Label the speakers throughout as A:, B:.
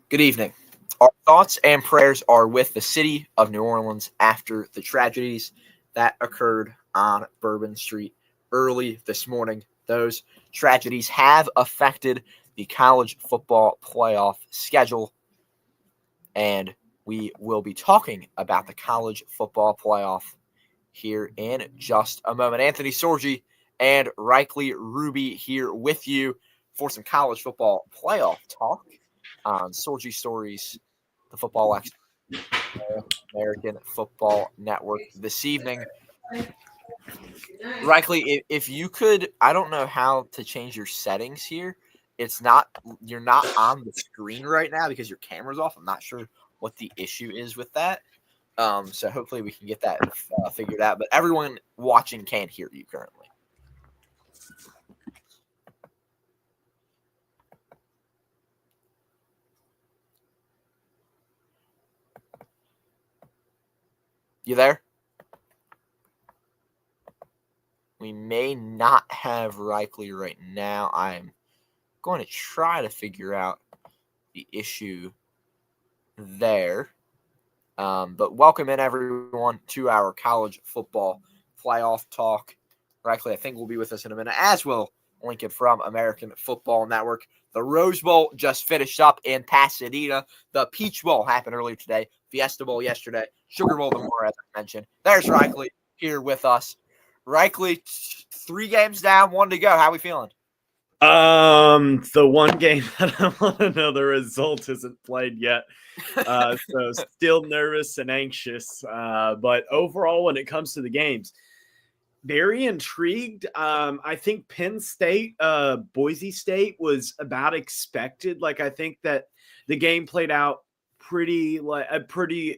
A: Good evening. Our thoughts and prayers are with the city of New Orleans after the tragedies that occurred on Bourbon Street early this morning. Those tragedies have affected the college football playoff schedule, and we will be talking about the college football playoff here in just a moment. Anthony Sorgi and Reikley Ruby here with you for some college football playoff talk on Sorgi Stories, the football expert, American Football Network this evening. Reikley, if you could, I don't know how to change your settings here. You're not on the screen right now because your camera's off. I'm not sure what the issue is with that. So hopefully we can get that figured out. But everyone watching can hear you currently. You there? We may not have Reikley right now. I'm going to try to figure out the issue there. But welcome in, everyone, to our college football playoff talk. Reikley, I think, will be with us in a minute, as will Lincoln from American Football Network. The Rose Bowl just finished up in Pasadena. The Peach Bowl happened earlier today. Fiesta Bowl yesterday. Sugar Bowl tomorrow, as I mentioned. There's Reikley here with us. Reikley, 3 games down, 1 to go. How are we feeling?
B: The one game that I want to know the result isn't played yet. So still nervous and anxious. But overall, when it comes to the games, very intrigued. I think Penn State, Boise State was about expected. Like, I think that the game played out pretty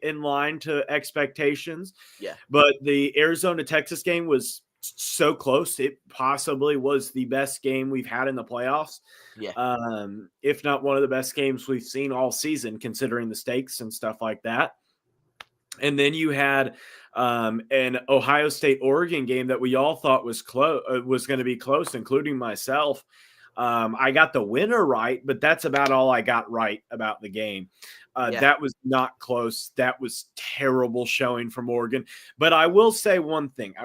B: in line to expectations.
A: Yeah.
B: But the Arizona-Texas game was so close. It possibly was the best game we've had in the playoffs.
A: Yeah.
B: If not one of the best games we've seen all season, considering the stakes and stuff like that. And then you had an Ohio State-Oregon game that we all thought was going to be close, including myself. I got the winner right, but that's about all I got right about the game. That was not close. That was terrible showing from Oregon. But I will say one thing.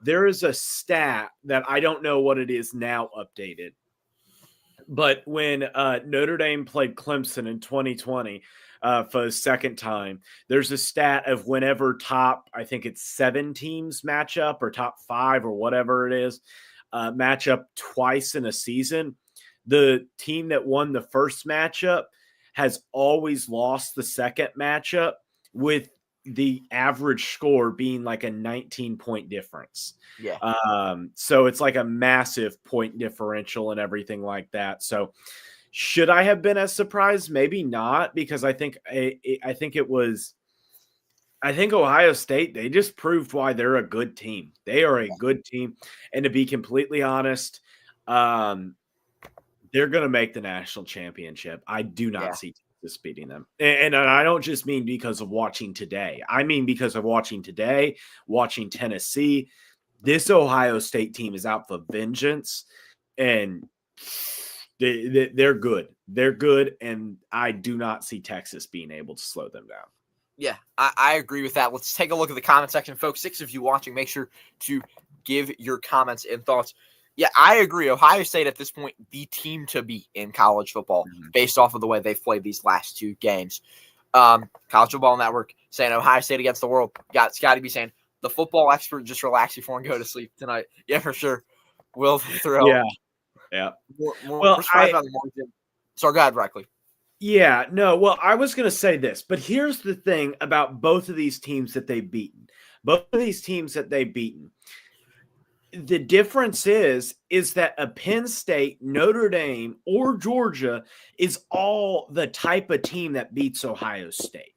B: There is a stat that I don't know what it is now updated. But when Notre Dame played Clemson in 2020 for the second time, there's a stat of whenever I think it's 7 teams match up, or top 5 or whatever it is, match up twice in a season. The team that won the first matchup has always lost the second matchup, with the average score being like a 19-point difference.
A: Yeah.
B: So it's like a massive point differential and everything like that. So should I have been as surprised? Maybe not, because I think Ohio State, they just proved why they're a good team. They are a good team. And to be completely honest, they're going to make the national championship. I do not see Texas beating them. And I don't just mean because of watching today. I mean because of watching today, watching Tennessee. This Ohio State team is out for vengeance, and they're good. They're good, and I do not see Texas being able to slow them down.
A: Yeah, I agree with that. Let's take a look at the comment section, folks. 6 of you watching, make sure to give your comments and thoughts. Yeah, I agree. Ohio State at this point, the team to beat in college football, based off of the way they've played these last 2 games. College Football Network saying Ohio State against the world. Scotty B saying the football expert, just relax before and go to sleep tonight. Yeah, for sure. Will throw.
B: Yeah.
A: We're surprised by the margin. So go ahead, Reikley.
B: Yeah, no, well, I was going to say this, but here's the thing about both of these teams that they've beaten. The difference is that a Penn State, Notre Dame, or Georgia is all the type of team that beats Ohio State.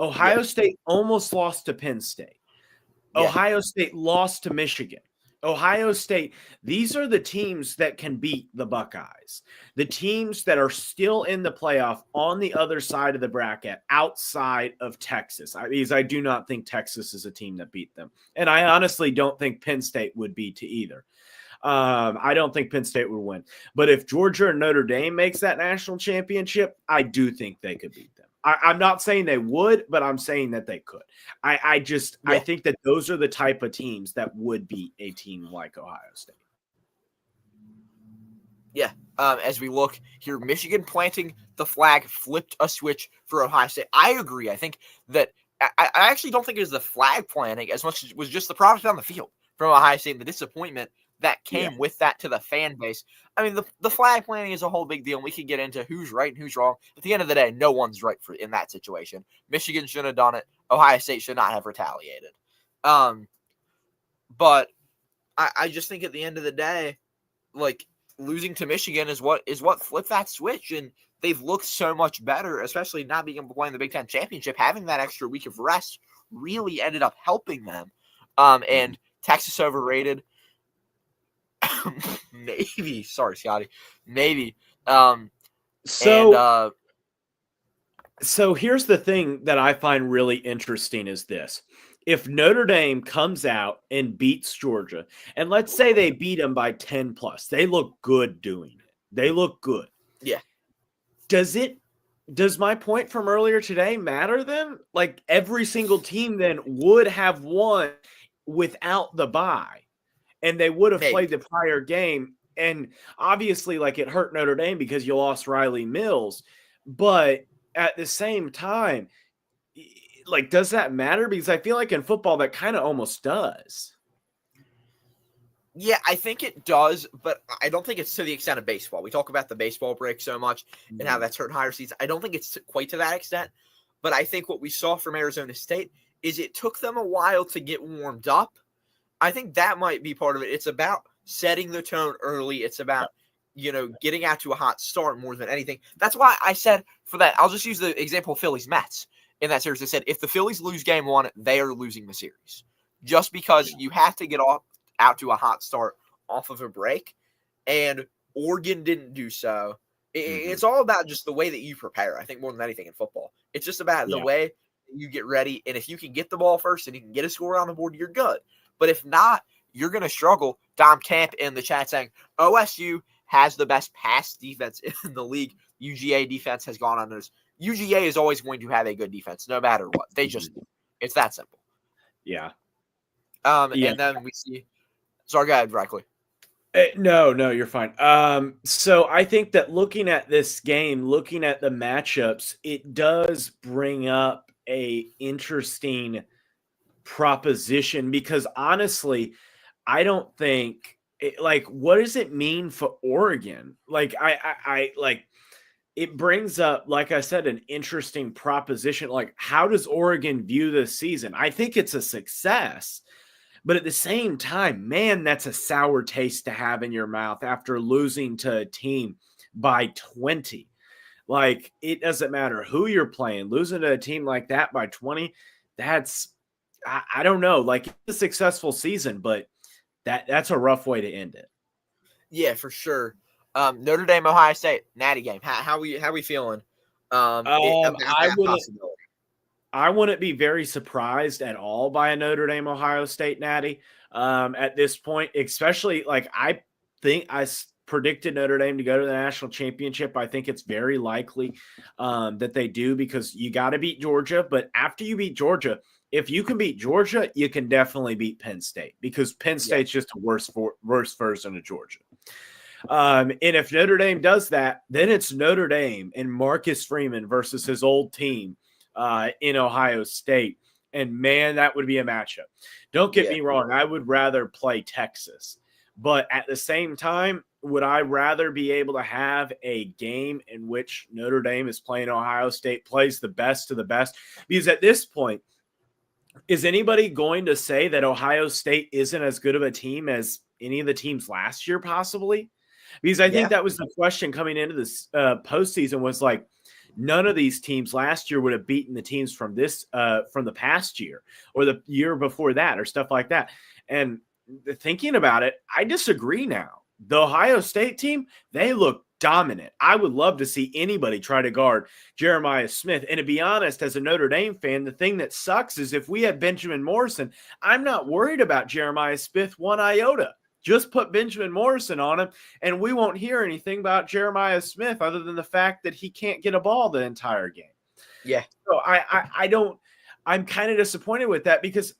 B: Ohio State almost lost to Penn State. Ohio State lost to Michigan. Ohio State, these are the teams that can beat the Buckeyes. The teams that are still in the playoff on the other side of the bracket outside of Texas. Because I do not think Texas is a team that beat them. And I honestly don't think Penn State would be to either. I don't think Penn State would win. But if Georgia or Notre Dame makes that national championship, I do think they could beat them. I'm not saying they would, but I'm saying that they could. I think that those are the type of teams that would beat a team like Ohio State.
A: Yeah. As we look here, Michigan planting the flag flipped a switch for Ohio State. I agree. I think that I actually don't think it was the flag planting as much as it was just the product on the field from Ohio State and the disappointment that came with that to the fan base. I mean, the flag planting is a whole big deal, and we can get into who's right and who's wrong. At the end of the day, no one's right in that situation. Michigan shouldn't have done it. Ohio State should not have retaliated. But I just think at the end of the day, like, losing to Michigan is what flipped that switch, and they've looked so much better, especially not being able to play in the Big Ten championship. Having that extra week of rest really ended up helping them. And Texas overrated. Maybe. Sorry, Scotty. Maybe.
B: So here's the thing that I find really interesting is this. If Notre Dame comes out and beats Georgia, and let's say they beat them by 10 plus, they look good doing it. They look good.
A: Yeah.
B: Does my point from earlier today matter then? Like, every single team then would have won without the bye, and they would have played the prior game. And obviously, like, it hurt Notre Dame because you lost Riley Mills. But at the same time, like, does that matter? Because I feel like in football that kind of almost does.
A: Yeah, I think it does, but I don't think it's to the extent of baseball. We talk about the baseball break so much and how that's hurt higher seeds. I don't think it's quite to that extent, but I think what we saw from Arizona State is it took them a while to get warmed up. I think that might be part of it. It's about setting the tone early. It's about, getting out to a hot start more than anything. That's why I said for that, I'll just use the example of Phillies-Mets. In that series, I said, if the Phillies lose game one, they are losing the series. Just because you have to get out to a hot start off of a break, and Oregon didn't do so. It's all about just the way that you prepare, I think, more than anything in football. It's just about the way you get ready, and if you can get the ball first and you can get a score on the board, you're good. But if not, you're going to struggle. Dom Camp in the chat saying, OSU has the best pass defense in the league. UGA defense has gone under this. UGA is always going to have a good defense, no matter what. It's that simple.
B: Yeah.
A: And then we see. Sorry, go ahead, Brackley.
B: No, you're fine. So I think that looking at this game, looking at the matchups, it does bring up a interesting proposition because honestly, I don't think what does it mean for Oregon? Like, I it brings up, like I said, an interesting proposition. Like, how does Oregon view this season? I think it's a success, but at the same time, man, that's a sour taste to have in your mouth after losing to a team by 20. Like, it doesn't matter who you're playing. Losing to a team like that by 20, that's, I don't know. Like, it's a successful season, but that's a rough way to end it.
A: Yeah, for sure. Notre Dame, Ohio State, natty game. How we feeling?
B: I wouldn't be very surprised at all by a Notre Dame, Ohio State natty at this point, especially like I think I predicted Notre Dame to go to the national championship. I think it's very likely that they do because you got to beat Georgia. But after you beat Georgia, if you can beat Georgia, you can definitely beat Penn State because Penn State's just a worse version of Georgia. And if Notre Dame does that, then it's Notre Dame and Marcus Freeman versus his old team in Ohio State. And man, that would be a matchup. Don't get me wrong. I would rather play Texas, but at the same time, would I rather be able to have a game in which Notre Dame is playing Ohio State, plays the best of the best? Because at this point, is anybody going to say that Ohio State isn't as good of a team as any of the teams last year, possibly? Because I think that was the question coming into this postseason was like, none of these teams last year would have beaten the teams from the past year or the year before that or stuff like that. And thinking about it, I disagree now. The Ohio State team, they look dominant. I would love to see anybody try to guard Jeremiah Smith. And to be honest, as a Notre Dame fan, the thing that sucks is if we had Benjamin Morrison, I'm not worried about Jeremiah Smith one iota. Just put Benjamin Morrison on him, and we won't hear anything about Jeremiah Smith other than the fact that he can't get a ball the entire game.
A: Yeah.
B: So I don't. I'm kind of disappointed with that because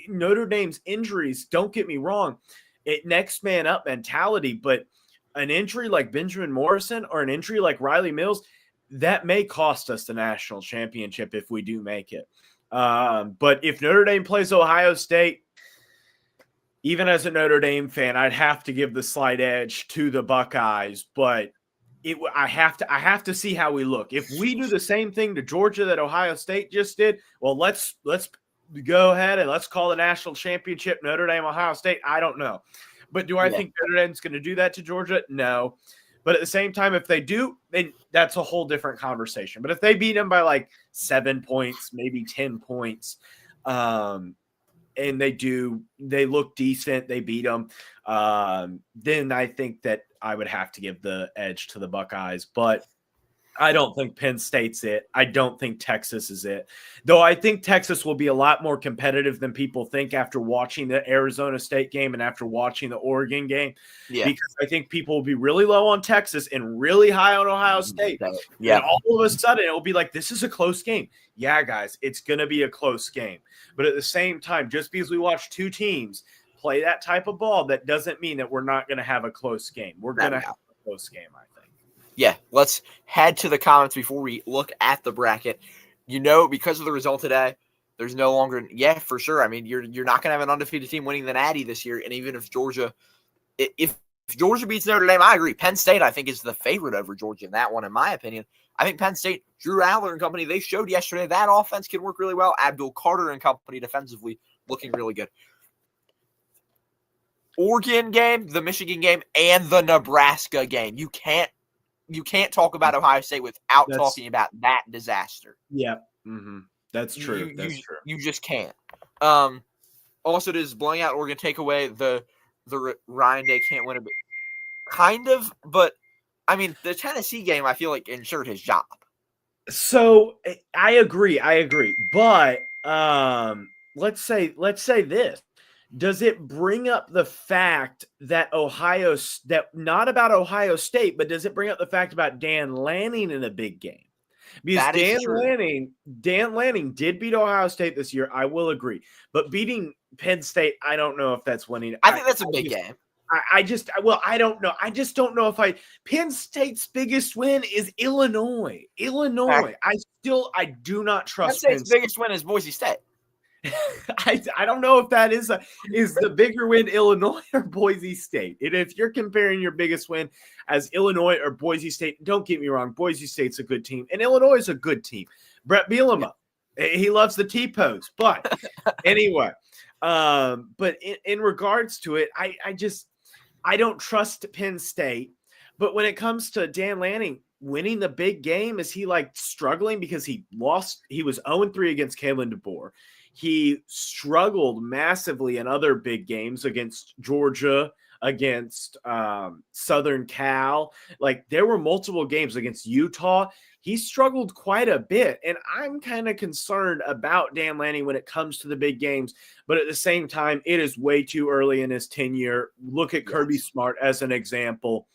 B: Notre Dame's injuries. Don't get me wrong, it next man up mentality, but an injury like Benjamin Morrison or an injury like Riley Mills, that may cost us the national championship if we do make it. But if Notre Dame plays Ohio State, even as a Notre Dame fan, I'd have to give the slight edge to the Buckeyes. But I have to see how we look. If we do the same thing to Georgia that Ohio State just did, well, let's go ahead and let's call the national championship Notre Dame Ohio State. I don't know, but do I think Notre Dame's going to do that to Georgia? No. But at the same time, if they do, then that's a whole different conversation. But if they beat them by like 7 points, maybe 10 points, and they look decent, they beat them, then I think that I would have to give the edge to the Buckeyes. But I don't think Penn State's it. I don't think Texas is it. Though I think Texas will be a lot more competitive than people think after watching the Arizona State game and after watching the Oregon game. Yeah. Because I think people will be really low on Texas and really high on Ohio State. Yeah. And all of a sudden, it will be like, this is a close game. Yeah, guys, it's going to be a close game. But at the same time, just because we watch two teams play that type of ball, that doesn't mean that we're not going to have a close game. We're going to have a close game, I think.
A: Yeah, let's head to the comments before we look at the bracket. Because of the result today, there's no longer – yeah, for sure. I mean, you're not going to have an undefeated team winning the Natty this year. And even if Georgia – if Georgia beats Notre Dame, I agree. Penn State, I think, is the favorite over Georgia in that one, in my opinion. I think Penn State, Drew Aller and company, they showed yesterday that offense can work really well. Abdul Carter and company defensively looking really good. Oregon game, the Michigan game, and the Nebraska game. You can't talk about Ohio State without talking about that disaster.
B: Yeah, that's true. True.
A: You just can't. Also, does blowing out Oregon take away the Ryan Day can't win a bit? Kind of, but I mean, the Tennessee game, I feel like ensured his job.
B: So I agree, but let's say this. Does it bring up the fact that not about Ohio State, but does it bring up the fact about Dan Lanning in a big game? Because Dan Lanning did beat Ohio State this year. I will agree, but beating Penn State, I don't know if that's winning.
A: I think that's a big game.
B: I don't know. I just don't know if Penn State's biggest win is Illinois. I do not trust
A: Penn State's biggest win is Boise State.
B: I don't know if that is the bigger win Illinois or Boise State. And if you're comparing your biggest win as Illinois or Boise State, don't get me wrong, Boise State's a good team and Illinois is a good team. Brett Bielema, he loves the T-pose. But anyway, but in regards to it, I don't trust Penn State. But when it comes to Dan Lanning winning the big game, is he like struggling because he lost? He was 0-3 against Kalen DeBoer. He struggled massively in other big games against Georgia, against Southern Cal. Like there were multiple games against Utah. He struggled quite a bit. And I'm kind of concerned about Dan Lanning when it comes to the big games. But at the same time, it is way too early in his tenure. Look at Kirby Smart as an example.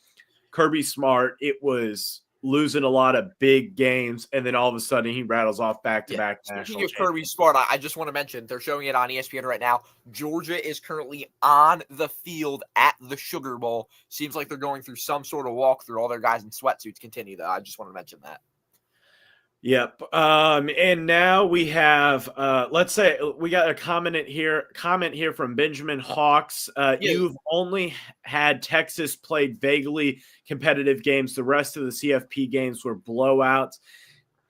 B: Kirby Smart, it was losing a lot of big games, and then all of a sudden he rattles off back-to-back national
A: Speaking of Kirby Smart, I just want to mention, they're showing it on ESPN right now. Georgia is currently on the field at the Sugar Bowl. Seems like they're going through some sort of walkthrough. All their guys in sweatsuits continue, though. I just want to mention that.
B: Yep. And now we have, let's say we got a comment here from Benjamin Hawks. You've only had Texas played vaguely competitive games. The rest of the CFP games were blowouts.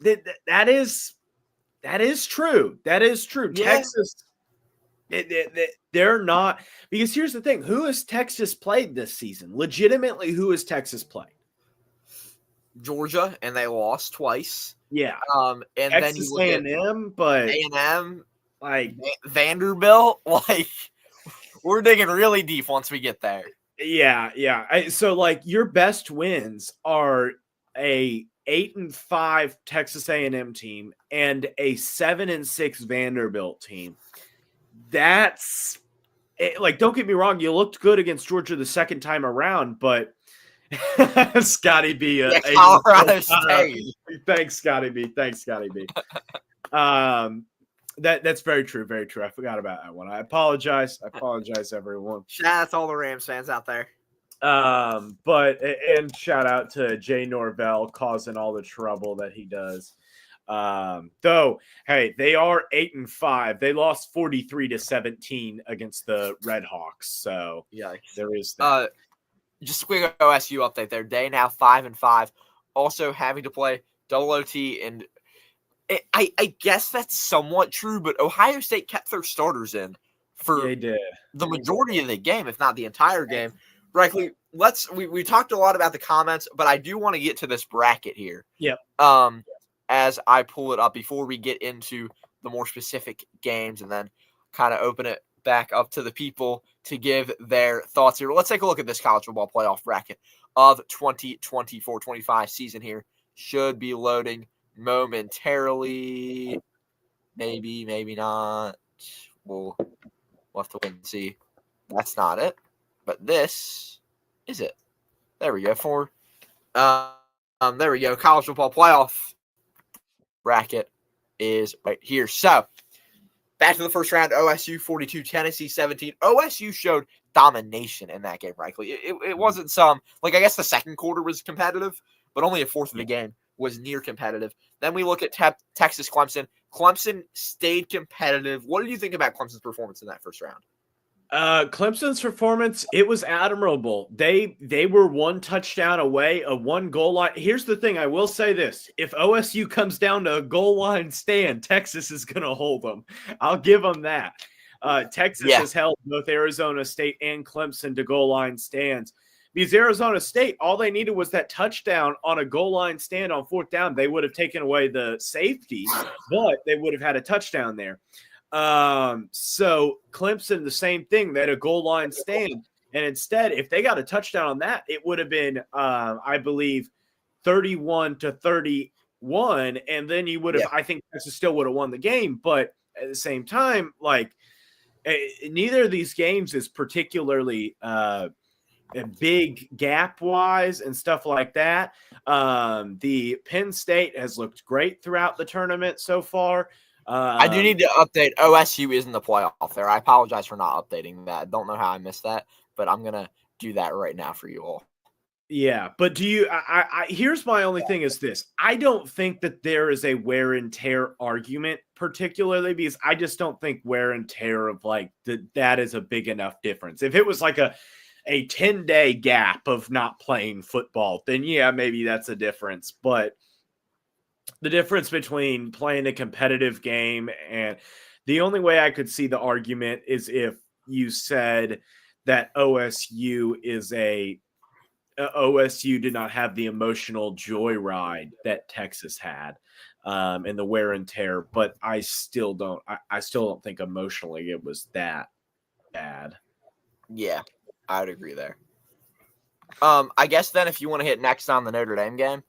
B: That is true. That is true. Yeah. Texas, they're not, because here's the thing. Who has Texas played this season? Legitimately, who has Texas played?
A: Georgia, and they lost twice.
B: Yeah.
A: And
B: Texas
A: then you
B: A&M, but
A: A&M,
B: like
A: Vanderbilt, like we're digging really deep once we get there.
B: Yeah. So like your best wins are a 8-5 Texas A&M team and a 7-6 Vanderbilt team. That's like, don't get me wrong, you looked good against Georgia the second time around, but Scotty B,
A: Yeah, Colorado State.
B: Thanks, Scotty B. Thanks, Scotty B. That's very true. Very true. I forgot about that one. I apologize. Everyone.
A: Shout out to all the Rams fans out there.
B: And shout out to Jay Norvell causing all the trouble that he does. Though, hey, they are 8-5. They lost 43-17 against the Red Hawks. So
A: yeah,
B: there is that.
A: Just a quick OSU update there. They now 5-5, also having to play double OT, and I guess that's somewhat true. But Ohio State kept their starters in for the majority of the game, if not the entire game. Frankly, we talked a lot about the comments, but I do want to get to this bracket here.
B: Yep.
A: As I pull it up before we get into the more specific games, and then kind of open it back up to the people to give their thoughts here. Let's take a look at this college football playoff bracket of 2024-25 season here. Should be loading momentarily. Maybe not. We'll have to wait and see. That's not it. But this is it. There we go. There we go. College football playoff bracket is right here. So, back to the first round. OSU 42, Tennessee 17. OSU showed domination in that game, frankly. It wasn't some, I guess the second quarter was competitive, but only a fourth of the game was near competitive. Then we look at Texas Clemson. Clemson stayed competitive. What did you think about Clemson's performance in that first round?
B: Clemson's performance, it was admirable. They were one touchdown away, a one goal line. Here's the thing. I will say this. If OSU comes down to a goal line stand, Texas is going to hold them. I'll give them that. Texas has held both Arizona State and Clemson to goal line stands. Because Arizona State, all they needed was that touchdown on a goal line stand on fourth down. They would have taken away the safety, but they would have had a touchdown there. So Clemson, the same thing. They had a goal line stand. And instead, if they got a touchdown on that, it would have been, I believe, 31-31. And then you would have, I think Texas still would have won the game. But at the same time, neither of these games is particularly big gap wise and stuff like that. The Penn State has looked great throughout the tournament so far.
A: I do need to update. OSU is in the playoff there. I apologize for not updating that. I don't know how I missed that, but I'm going to do that right now for you all.
B: Yeah, but do you here's my only thing is this. I don't think that there is a wear and tear argument, particularly because I just don't think wear and tear of that is a big enough difference. If it was like a 10-day gap of not playing football, then yeah, maybe that's a difference. But the difference between playing a competitive game and the only way I could see the argument is if you said that OSU did not have the emotional joyride that Texas had, and the wear and tear. But I still don't think emotionally it was that bad.
A: Yeah, I would agree there. I guess then if you want to hit next on the Notre Dame game,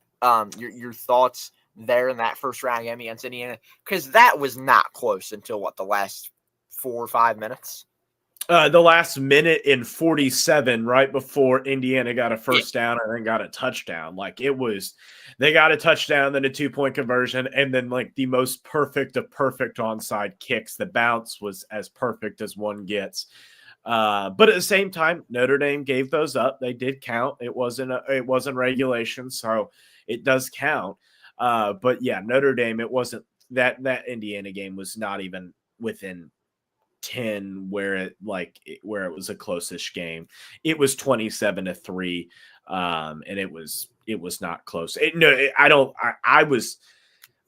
A: your thoughts there in that first round game against Indiana, because that was not close until the last 4 or 5 minutes.
B: The last minute in 47, right before Indiana got a first down and then got a touchdown. They got a touchdown, then a 2-point conversion, and then the most perfect of perfect onside kicks. The bounce was as perfect as one gets. But at the same time, Notre Dame gave those up. They did count. It wasn't regulation, so it does count. But yeah, Notre Dame, it wasn't that Indiana game was not even within 10 where it was a close-ish game. It was 27-3. And it was not close.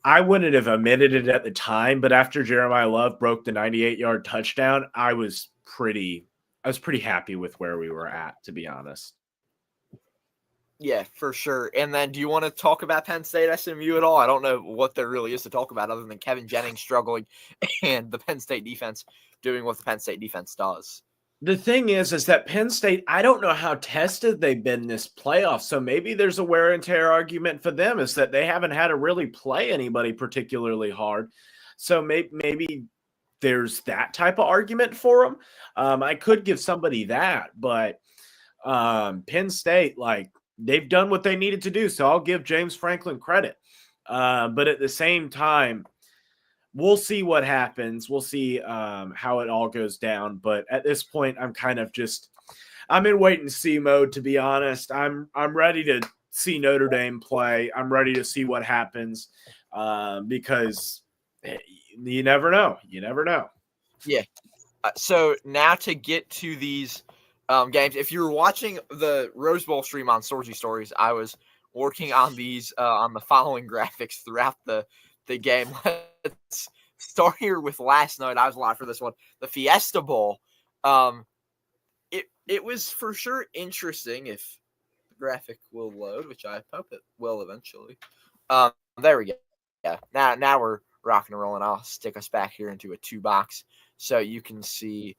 B: I wouldn't have admitted it at the time, but after Jeremiah Love broke the 98-yard touchdown, I was pretty happy with where we were at, to be honest.
A: Yeah, for sure. And then do you want to talk about Penn State SMU at all? I don't know what there really is to talk about other than Kevin Jennings struggling and the Penn State defense doing what the Penn State defense does.
B: The thing is that Penn State, I don't know how tested they've been this playoff. So maybe there's a wear and tear argument for them is that they haven't had to really play anybody particularly hard. So maybe there's that type of argument for them. I could give somebody that, but Penn State, like, they've done what they needed to do, so I'll give James Franklin credit. But at the same time, we'll see what happens. We'll see how it all goes down. But at this point, I'm in wait and see mode, to be honest. I'm ready to see Notre Dame play. I'm ready to see what happens because you never know. You never know.
A: Yeah. So now to get to these games, if you were watching the Rose Bowl stream on Sorgy Stories, I was working on these on the following graphics throughout the game. Let's start here with last night. I was live for this one, the Fiesta Bowl. It was for sure interesting if the graphic will load, which I hope it will eventually. There we go. Yeah. Now we're rocking and rolling. I'll stick us back here into a 2-box so you can see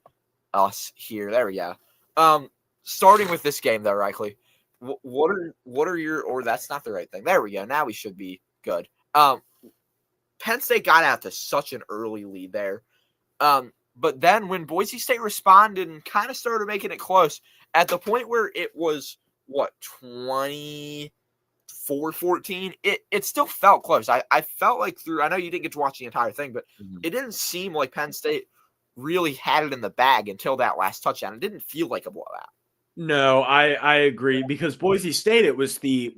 A: us here. There we go. Starting with this game though, Reichley, what are your, or that's not the right thing. There we go. Now we should be good. Penn State got out to such an early lead there. But then when Boise State responded and kind of started making it close at the point where it was, 24-14, it still felt close. I felt like I know you didn't get to watch the entire thing, but it didn't seem like Penn State really had it in the bag until that last touchdown. It didn't feel like a blowout.
B: No, I agree, because Boise State, it was the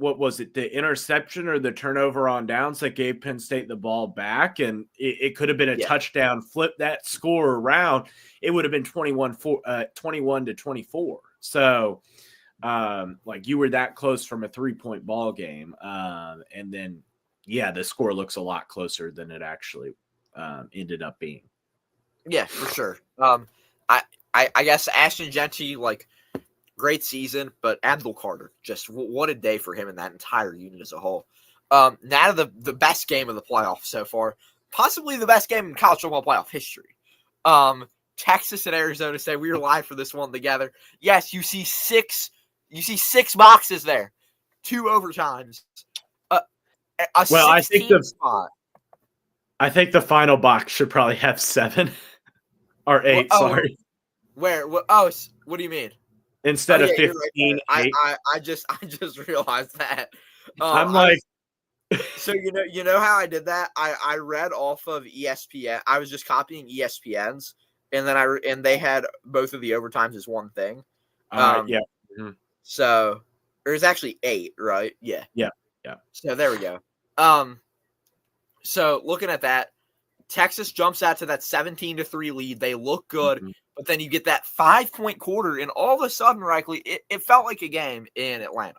B: interception or the turnover on downs that gave Penn State the ball back, and it could have been a touchdown, flip that score around. It would have been 21-24. So, like, you were that close from a 3-point ball game, and then the score looks a lot closer than it actually ended up being.
A: Yeah, for sure. I guess Ashton Genty, like, great season, but Abdul Carter, just what a day for him and that entire unit as a whole. Now the best game of the playoff so far, possibly the best game in college football playoff history. Texas and Arizona State. We were live for this one together. Yes, you see six boxes there, 2 overtimes.
B: I think the final box should probably have 7 or 8. Sorry.
A: Where? Oh, what do you mean?
B: Instead of 15,
A: right. I just realized that.
B: I'm like,
A: so you know how I did that? I read off of ESPN. I was just copying ESPN's, and then they had both of the overtimes as one thing. So there's actually 8, right? Yeah. So there we go. So looking at that, Texas jumps out to that 17-3 lead. They look good. But then you get that 5-point quarter, and all of a sudden, Reichley, it felt like a game in Atlanta.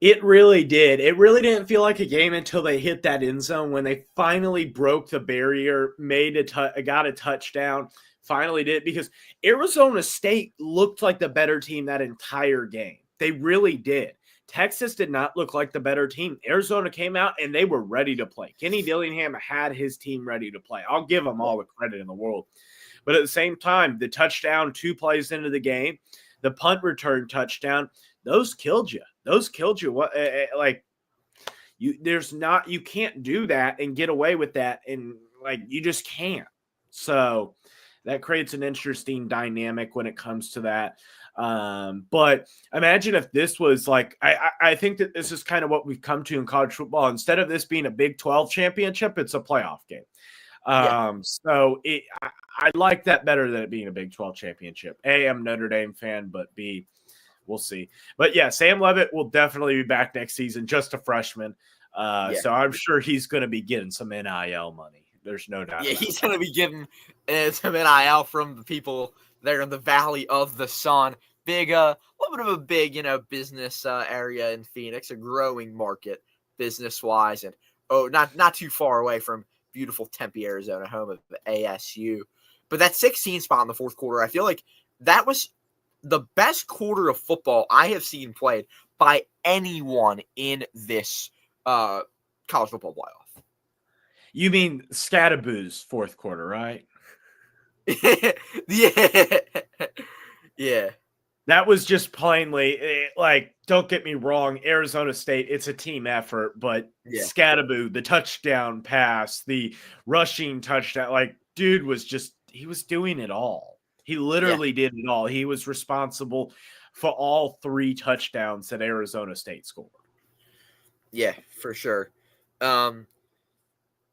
B: It really did. It really didn't feel like a game until they hit that end zone, when they finally broke the barrier, got a touchdown, finally did, because Arizona State looked like the better team that entire game. They really did. Texas did not look like the better team. Arizona came out, and they were ready to play. Kenny Dillingham had his team ready to play. I'll give them all the credit in the world. But at the same time, the touchdown 2 plays into the game, the punt return touchdown, those killed you. What, like, you can't do that and get away with that, and like, you just can't. So that creates an interesting dynamic when it comes to that. But imagine if this was like, I think that this is kind of what we've come to in college football. Instead of this being a Big 12 championship, it's a playoff game. So I like that better than it being a Big 12 championship. A, I'm a Notre Dame fan, but B, we'll see. But yeah, Sam Leavitt will definitely be back next season, just a freshman. So I'm sure he's going to be getting some NIL money. There's no doubt.
A: Yeah, he's going to be getting some NIL from the people there in the Valley of the Sun. A little bit of a big, business area in Phoenix, a growing market business-wise, and not too far away from beautiful Tempe, Arizona, home of the ASU. But that 16 spot in the fourth quarter, I feel like that was the best quarter of football I have seen played by anyone in this college football playoff.
B: You mean Scadaboo's fourth quarter, right?
A: Yeah.
B: That was just plainly, like, don't get me wrong, Arizona State, it's a team effort, but Scadaboo, the touchdown pass, the rushing touchdown, like, dude he was doing it all. He literally did it all. He was responsible for all 3 touchdowns that Arizona State scored.
A: Yeah, for sure.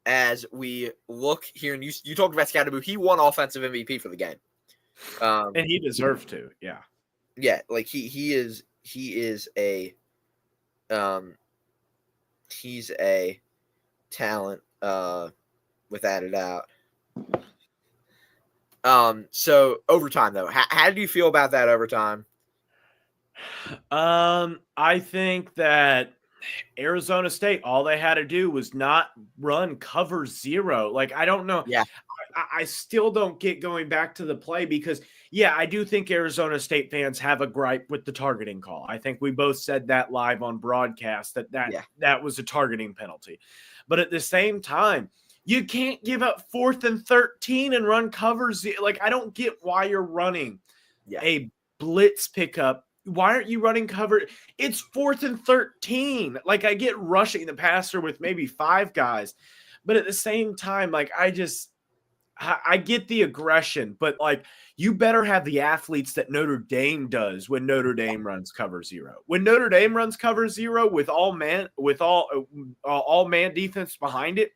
A: As we look here, and you talked about Scatterboo, he won offensive MVP for the game.
B: And he deserved to, yeah.
A: Yeah, like he is a he's a talent without a doubt. So overtime though, how do you feel about that overtime?
B: I think that Arizona State, all they had to do was not run cover 0. Like, I don't know.
A: Yeah.
B: I still don't get going back to the play because, yeah, I do think Arizona State fans have a gripe with the targeting call. I think we both said that live on broadcast that was a targeting penalty. But at the same time, you can't give up 4th and 13 and run cover 0. Like, I don't get why you're running a blitz pickup. Why aren't you running cover? It's 4th and 13. Like, I get rushing the passer with maybe 5 guys. But at the same time, like, I get the aggression, but like you better have the athletes that Notre Dame does when Notre Dame runs cover 0. When Notre Dame runs cover 0 with all man defense behind it,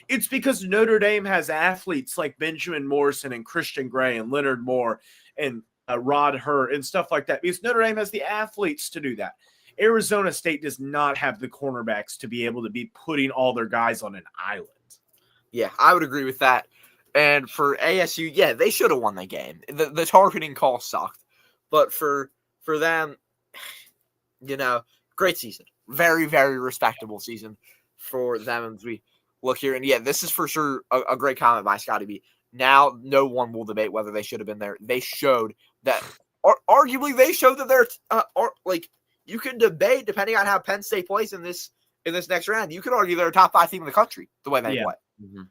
B: it's because Notre Dame has athletes like Benjamin Morrison and Christian Gray and Leonard Moore and Rod Hurt and stuff like that. Because Notre Dame has the athletes to do that. Arizona State does not have the cornerbacks to be able to be putting all their guys on an island.
A: Yeah, I would agree with that. And for ASU, yeah, they should have won the game. The targeting call sucked. But for them, great season. Very, very respectable season for them as we look here. And yeah, this is for sure a great comment by Scotty B. Now, no one will debate whether they should have been there. They showed that, or arguably they showed that they're, you can debate depending on how Penn State plays in this next round. You could argue they're a top 5 team in the country the way they play.
B: Mm-hmm.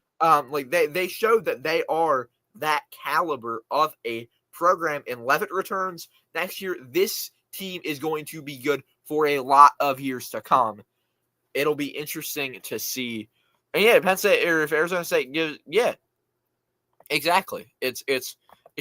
A: They showed that they are that caliber of a program, and Leavitt returns next year. This team is going to be good for a lot of years to come. It'll be interesting to see. And yeah, Penn State, or if Arizona State gives, yeah, exactly. It's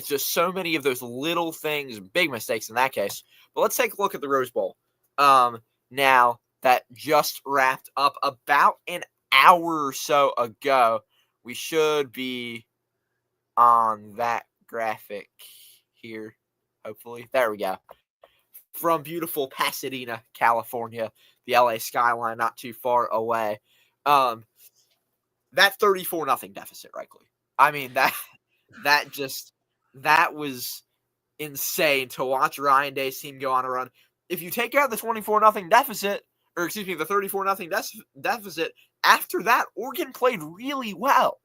A: just so many of those little things, big mistakes in that case. But let's take a look at the Rose Bowl. Now that just wrapped up about an hour or so ago. We should be on that graphic here, hopefully. There we go. From beautiful Pasadena, California, the LA skyline not too far away. That 34-0 deficit, rightly. I mean, that was insane to watch Ryan Day's team go on a run. If you take out the 24-0 deficit, or excuse me, the 34-0 deficit, after that, Oregon played really well.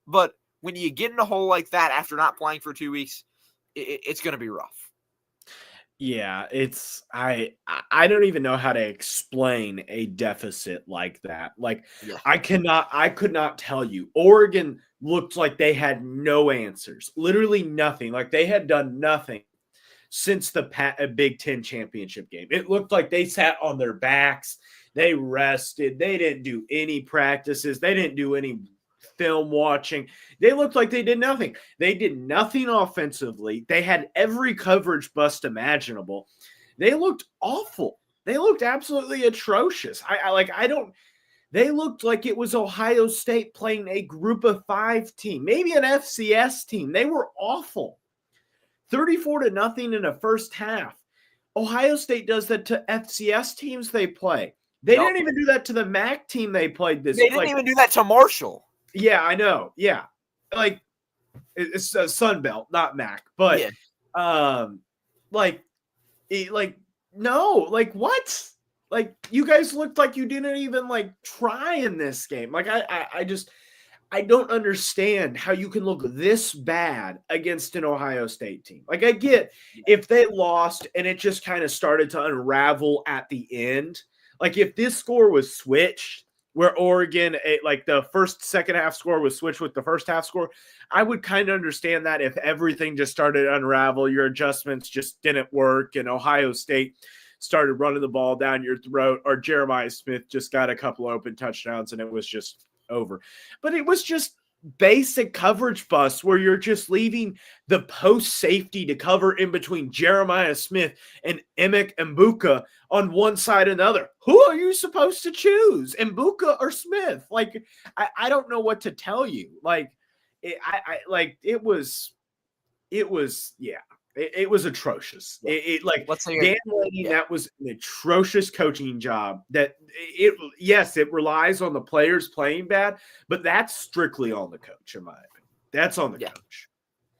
A: But when you get in a hole like that after not playing for 2 weeks, it's going to be rough.
B: Yeah, I don't even know how to explain a deficit like that. Like, yeah. I could not tell you. Oregon looked like they had no answers, literally nothing. Like they had done nothing since the Big Ten championship game. It looked like they sat on their backs. They rested. They didn't do any practices. They didn't do any film watching. They looked like they did nothing. They did nothing offensively. They had every coverage bust imaginable. They looked awful. They looked absolutely atrocious. They looked like it was Ohio State playing a group of 5 team, maybe an FCS team. They were awful. 34-0 in a first half. Ohio State does that to FCS teams they play. They didn't even do that to the MAC team they played this.
A: They didn't even do that to Marshall.
B: Yeah, I know. Yeah. Like, it's a Sun Belt, not MAC. But, no. Like, what? Like, you guys looked like you didn't even, like, try in this game. Like, I don't understand how you can look this bad against an Ohio State team. Like, I get if they lost and it just kind of started to unravel at the end. Like, if this score was switched, where Oregon, like the second half score was switched with the first half score, I would kind of understand that if everything just started to unravel, your adjustments just didn't work, and Ohio State started running the ball down your throat, or Jeremiah Smith just got a couple open touchdowns and it was just over. But it was just basic coverage bus where you're just leaving the post safety to cover in between Jeremiah Smith and Emick Mbuka on one side and another. Who are you supposed to choose, Mbuka or Smith? Like, I don't know what to tell you. Like, it was atrocious.
A: Let's say
B: Dan Lanning, that was an atrocious coaching job. It relies on the players playing bad, but that's strictly on the coach, in my opinion. That's on the coach.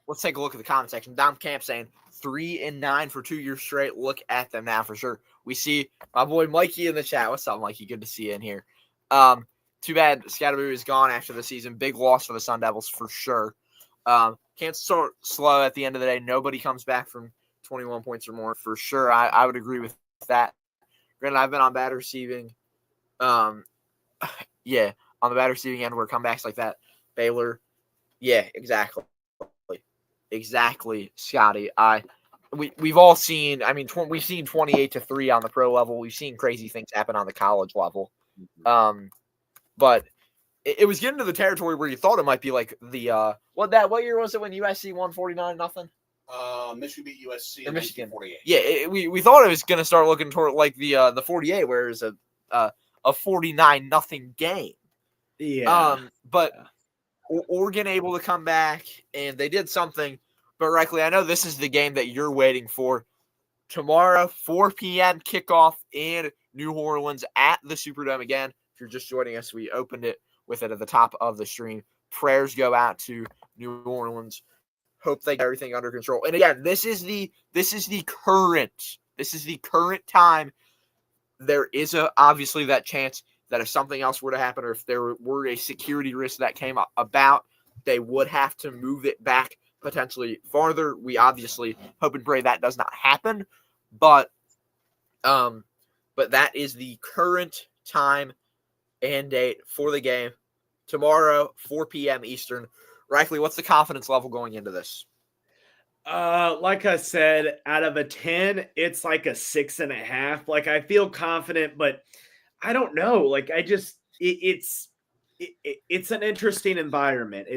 A: Let's take a look at the comment section. Dom Camp saying 3-9 for 2 years straight. Look at them now for sure. We see my boy Mikey in the chat. What's up, Mikey? Good to see you in here. Too bad Scatterboo is gone after the season. Big loss for the Sun Devils for sure. Can't start slow at the end of the day. Nobody comes back from 21 points or more for sure. I would agree with that. Granted, I've been on bad receiving. On the bad receiving end where comebacks like that. Baylor. Yeah, exactly. Exactly, Scotty. We've all seen, we've seen 28-3 on the pro level. We've seen crazy things happen on the college level. But it was getting to the territory where you thought it might be like the what year was it when USC won 49-0?
C: Michigan beat USC
A: in Michigan
C: 48.
A: Yeah, we thought it was going to start looking toward like the 48, where it was a 49-0 game.
B: Yeah.
A: But Oregon able to come back, and they did something. But rightly, I know this is the game that you're waiting for. Tomorrow, 4 p.m. kickoff in New Orleans at the Superdome again. If you're just joining us, we opened it with it at the top of the stream. Prayers go out to New Orleans. Hope they get everything under control. And again, this is the current time. There is obviously that chance that if something else were to happen, or if there were a security risk that came about, they would have to move it back potentially farther. We obviously hope and pray that does not happen, but that is the current time and date for the game. Tomorrow, 4 p.m. Eastern. Reichley, what's the confidence level going into this?
B: Like I said, out of a 10, it's like a 6.5. Like, I feel confident, but I don't know. Like, it's an interesting environment.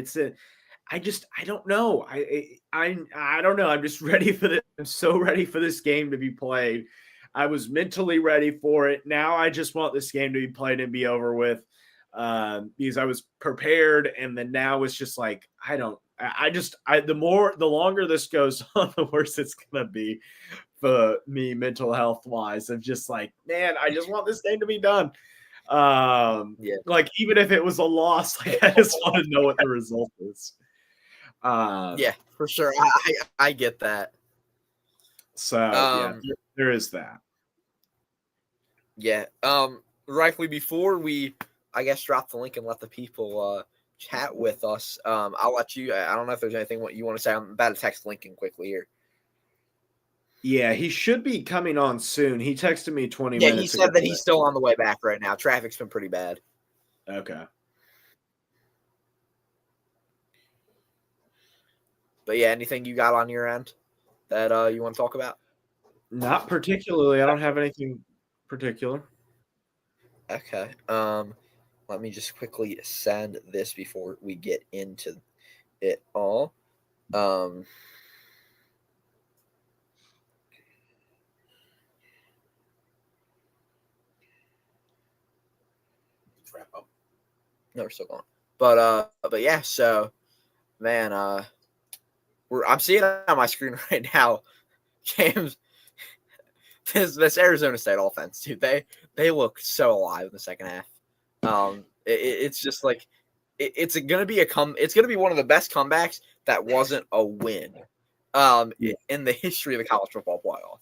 B: I don't know. I don't know. I'm just ready for this. I'm so ready for this game to be played. I was mentally ready for it. Now I just want this game to be played and be over with, because I was prepared, and then now it's just like the longer this goes on, the worse it's gonna be for me mental health wise. I'm just like, man, I just want this game to be done. Like, even if it was a loss, like, I just want to know what the result is.
A: Yeah, for sure. I get that.
B: So there is that.
A: Yeah. Rightfully, before we, I guess, drop the link and let the people chat with us, I'll let you. I don't know if there's anything what you want to say. I'm about to text Lincoln quickly here.
B: Yeah, he should be coming on soon. He texted me 20 minutes ago.
A: Yeah, he said that he's still on the way back right now. Traffic's been pretty bad.
B: Okay.
A: But yeah, anything you got on your end that you want to talk about?
B: Not particularly. I don't have anything particular.
A: Okay. Let me just quickly send this before we get into it all.
C: Wrap up.
A: No, we're still going. But yeah, so man, I'm seeing it on my screen right now. James, this Arizona State offense, dude, they look so alive in the second half. It's just like it's gonna be it's gonna be one of the best comebacks that wasn't a win, in the history of the college football playoff.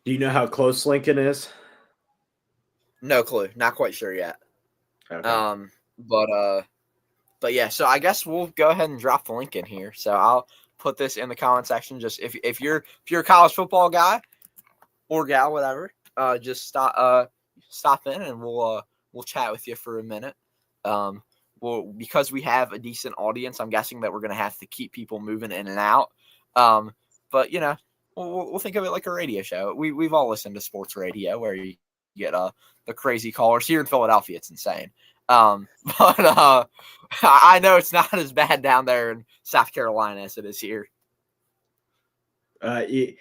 B: Do you know how close Lincoln is?
A: No clue. Not quite sure yet.
B: Okay.
A: But yeah, so I guess we'll go ahead and drop the link in here. So I'll put this in the comment section. Just if you're a college football guy or gal, whatever, just stop in and we'll chat with you for a minute. Because we have a decent audience, I'm guessing that we're gonna have to keep people moving in and out. But we'll think of it like a radio show. We've all listened to sports radio where you get the crazy callers. Here in Philadelphia, it's insane. But I know it's not as bad down there in South Carolina as it is here.
B: It's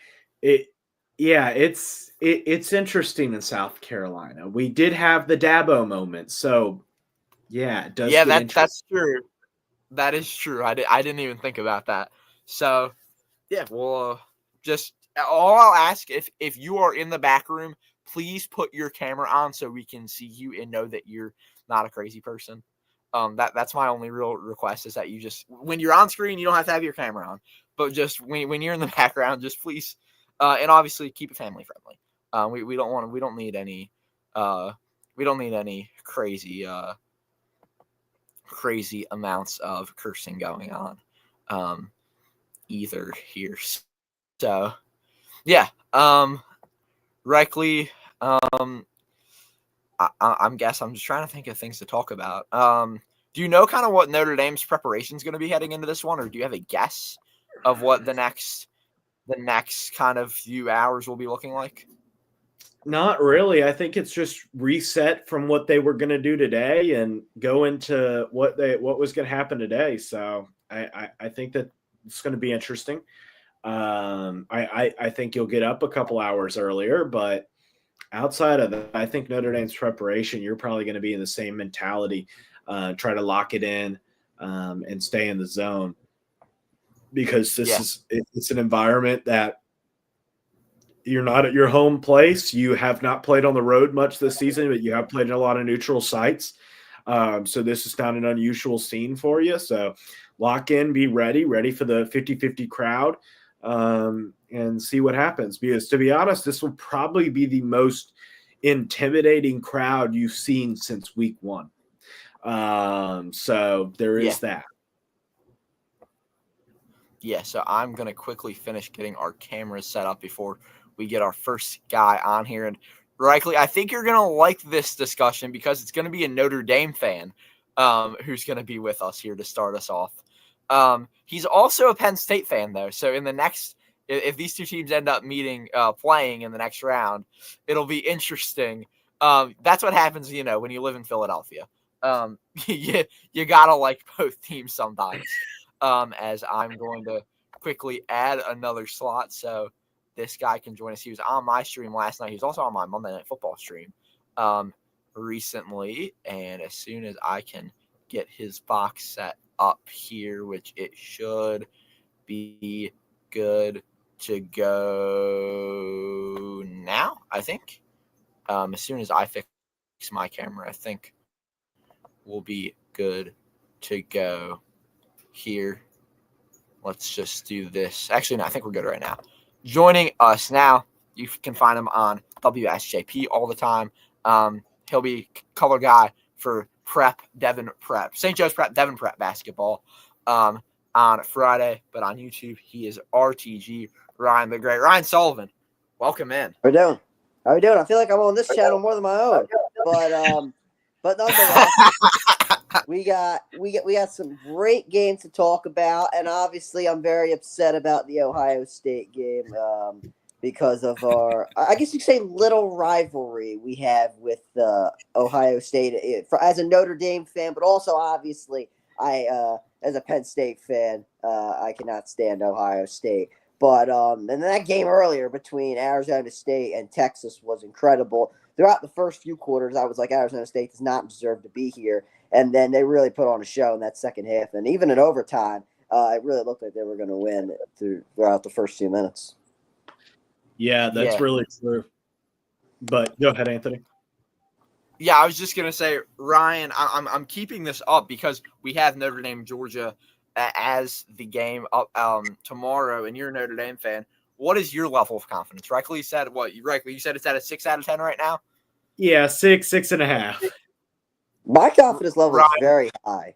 B: interesting in South Carolina. We did have the Dabo moment, so yeah, it does.
A: Yeah, that's true. That is true. I didn't even think about that. So yeah, well, just all I'll ask if you are in the back room, please put your camera on so we can see you and know that you're not a crazy person. That's my only real request is that you just when you're on screen, you don't have to have your camera on, but just when you're in the background, just please, and obviously keep it family friendly. We don't need any crazy amounts of cursing going on either here. So yeah, Reichley, I'm just trying to think of things to talk about. Do you know kind of what Notre Dame's preparation is going to be heading into this one, or do you have a guess of what the next kind of few hours will be looking like?
B: Not really. I think it's just reset from what they were going to do today and go into what was going to happen today. So I think that it's going to be interesting. I think you'll get up a couple hours earlier, but outside of that, I think Notre Dame's preparation, you're probably going to be in the same mentality, try to lock it in and stay in the zone because it's an environment that you're not at your home place. You have not played on the road much this season, but you have played in a lot of neutral sites. So this is not an unusual scene for you. So lock in, be ready for the 50-50 crowd and see what happens. Because to be honest, this will probably be the most intimidating crowd you've seen since week 1. So there is that.
A: Yeah, so I'm going to quickly finish getting our cameras set up before we get our first guy on here. And Reichley, I think you're going to like this discussion because it's going to be a Notre Dame fan who's going to be with us here to start us off. He's also a Penn State fan, though. So in the next – if these two teams end up playing in the next round, it'll be interesting. That's what happens, when you live in Philadelphia. You got to like both teams sometimes. As I'm going to quickly add another slot so this guy can join us. He was on my stream last night. He was also on my Monday Night Football stream recently. And as soon as I can get his box set up here, which it should be good to go now, I think. As soon as I fix my camera, I think we'll be good to go. Here, let's just do this. Actually, no, I think we're good right now. Joining us now, you can find him on WSJP all the time. He'll be color guy for Devon Prep, St. Joe's Prep, Devon Prep basketball on Friday. But on YouTube, he is RTG Ryan the Great. Ryan Sullivan, welcome in.
D: How we doing? I feel like I'm on this channel more than my own, but nonetheless. We got some great games to talk about, and obviously I'm very upset about the Ohio State game because of our, I guess you could say, little rivalry we have with Ohio State as a Notre Dame fan, but also obviously as a Penn State fan, I cannot stand Ohio State. But and that game earlier between Arizona State and Texas was incredible. Throughout the first few quarters, I was like, Arizona State does not deserve to be here. And then they really put on a show in that second half. And even in overtime, it really looked like they were going to win throughout the first few minutes.
B: Yeah, that's really true. But go ahead, Anthony.
A: Yeah, I was just going to say, Ryan, I'm keeping this up because we have Notre Dame, Georgia as the game up tomorrow, and you're a Notre Dame fan. What is your level of confidence? Reichley, you said you said it's at a 6 out of 10 right now?
B: Yeah, 6.5.
D: My confidence level is very high.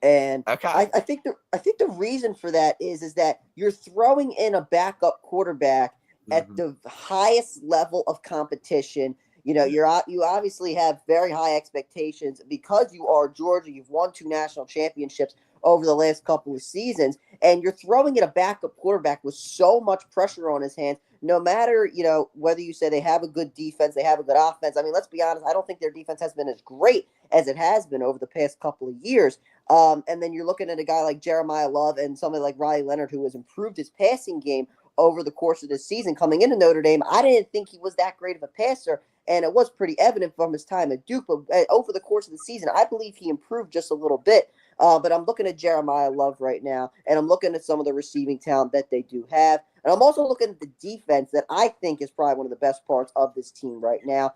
D: And
A: okay.
D: I think the reason for that is that you're throwing in a backup quarterback at the highest level of competition. You obviously have very high expectations because you are Georgia. You've won 2 national championships. over the last couple of seasons. And you're throwing in a backup quarterback with so much pressure on his hands, no matter, whether you say they have a good defense, they have a good offense. I mean, let's be honest, I don't think their defense has been as great as it has been over the past couple of years. And then you're looking at a guy like Jeremiah Love and somebody like Riley Leonard, who has improved his passing game over the course of this season. Coming into Notre Dame, I didn't think he was that great of a passer, and it was pretty evident from his time at Duke. But over the course of the season, I believe he improved just a little bit. But I'm looking at Jeremiah Love right now, and I'm looking at some of the receiving talent that they do have. And I'm also looking at the defense that I think is probably one of the best parts of this team right now.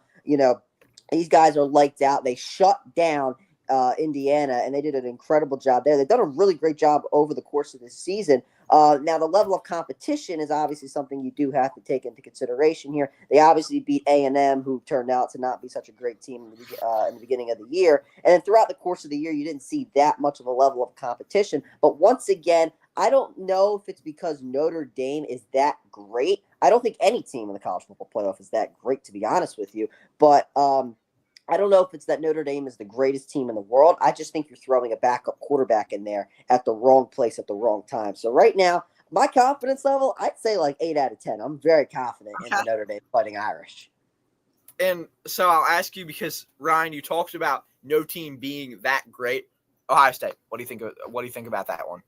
D: These guys are lights out. They shut down Indiana, and they did an incredible job there. They've done a really great job over the course of this season. Now, the level of competition is obviously something you do have to take into consideration here. They obviously beat A&M, who turned out to not be such a great team in the beginning of the year. And then throughout the course of the year, you didn't see that much of a level of competition. But once again, I don't know if it's because Notre Dame is that great. I don't think any team in the college football playoff is that great, to be honest with you. But I don't know if it's that Notre Dame is the greatest team in the world. I just think you're throwing a backup quarterback in there at the wrong place at the wrong time. So right now, my confidence level, I'd say like 8 out of 10. I'm very confident in the Notre Dame Fighting Irish.
A: And so I'll ask you, because Ryan, you talked about no team being that great. Ohio State. What do you think about that one?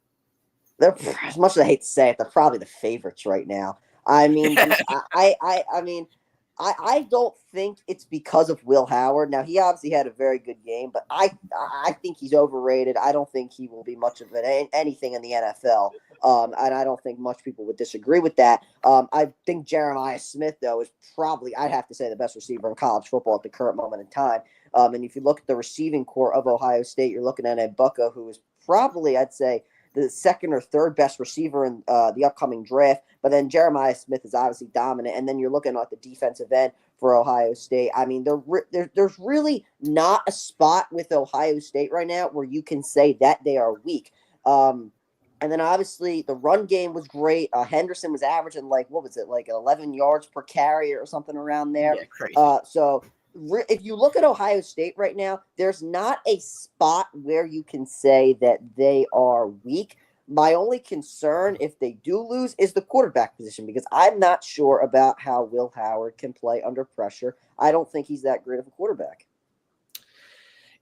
D: They're, as much as I hate to say it, they're probably the favorites right now. I mean, I don't think it's because of Will Howard. Now, he obviously had a very good game, but I think he's overrated. I don't think he will be much of anything in the NFL, and I don't think much people would disagree with that. I think Jeremiah Smith, though, is probably, I'd have to say, the best receiver in college football at the current moment in time. And if you look at the receiving core of Ohio State, you're looking at Bucko, who is probably, I'd say, the second or third best receiver in the upcoming draft. But then Jeremiah Smith is obviously dominant. And then you're looking at the defensive end for Ohio State. I mean, there's really not a spot with Ohio State right now where you can say that they are weak. And then obviously the run game was great. Henderson was averaging like 11 yards per carry or something around there.
A: Yeah, crazy.
D: So if you look at Ohio State right now, there's not a spot where you can say that they are weak. My only concern, if they do lose, is the quarterback position, because I'm not sure about how Will Howard can play under pressure. I don't think he's that great of a quarterback.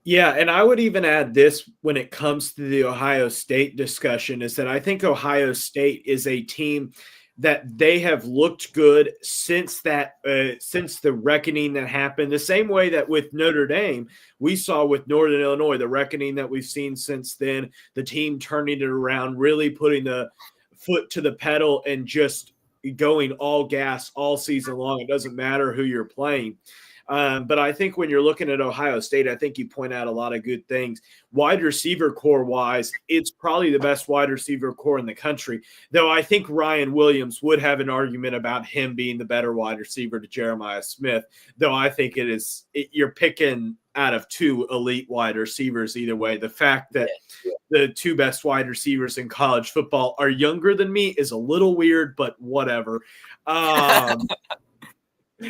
B: Yeah, and I would even add this when it comes to the Ohio State discussion, is that I think Ohio State is a team that they have looked good since the reckoning that happened. The same way that with Notre Dame, we saw with Northern Illinois, the reckoning that we've seen since then, the team turning it around, really putting the foot to the pedal and just going all gas all season long. It doesn't matter who you're playing. But I think when you're looking at Ohio State, I think you point out a lot of good things. Wide receiver core wise, it's probably the best wide receiver core in the country, though I think Ryan Williams would have an argument about him being the better wide receiver to Jeremiah Smith, though I think you're picking out of two elite wide receivers either way. The fact that the two best wide receivers in college football are younger than me is a little weird, but whatever.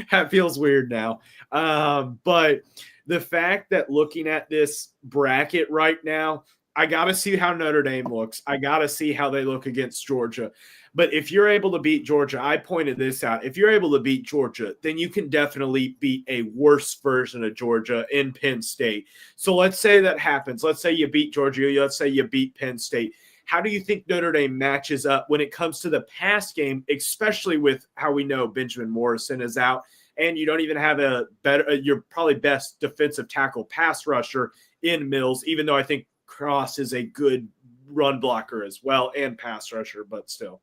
B: That feels weird now. But the fact that looking at this bracket right now, I got to see how Notre Dame looks. I got to see how they look against Georgia. But if you're able to beat Georgia, I pointed this out. If you're able to beat Georgia, then you can definitely beat a worse version of Georgia in Penn State. So let's say that happens. Let's say you beat Georgia. Let's say you beat Penn State. How do you think Notre Dame matches up when it comes to the pass game, especially with how we know Benjamin Morrison is out, and you don't even have your probably best defensive tackle pass rusher in Mills, even though I think Cross is a good run blocker as well and pass rusher, but still.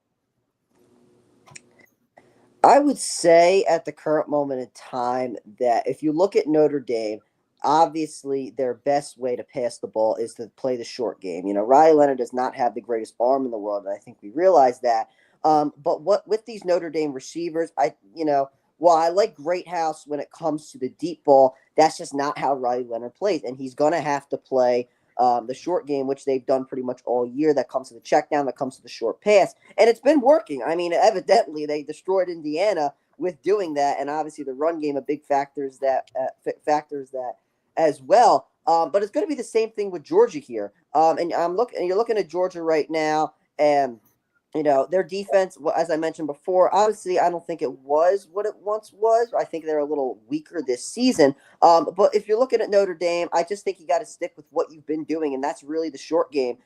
D: I would say at the current moment in time that if you look at Notre Dame, obviously their best way to pass the ball is to play the short game. Riley Leonard does not have the greatest arm in the world, and I think we realize that. But with these Notre Dame receivers, while I like Greathouse when it comes to the deep ball, that's just not how Riley Leonard plays, and he's going to have to play the short game, which they've done pretty much all year. That comes to the check down, that comes to the short pass, and it's been working. I mean, evidently they destroyed Indiana with doing that, and obviously the run game, a big factors that as well. But it's going to be the same thing with Georgia here. And you're looking at Georgia right now, and their defense, as I mentioned before, obviously I don't think it was what it once was. I think they're a little weaker this season. But if you're looking at Notre Dame, I just think you got to stick with what you've been doing, and that's really the short game.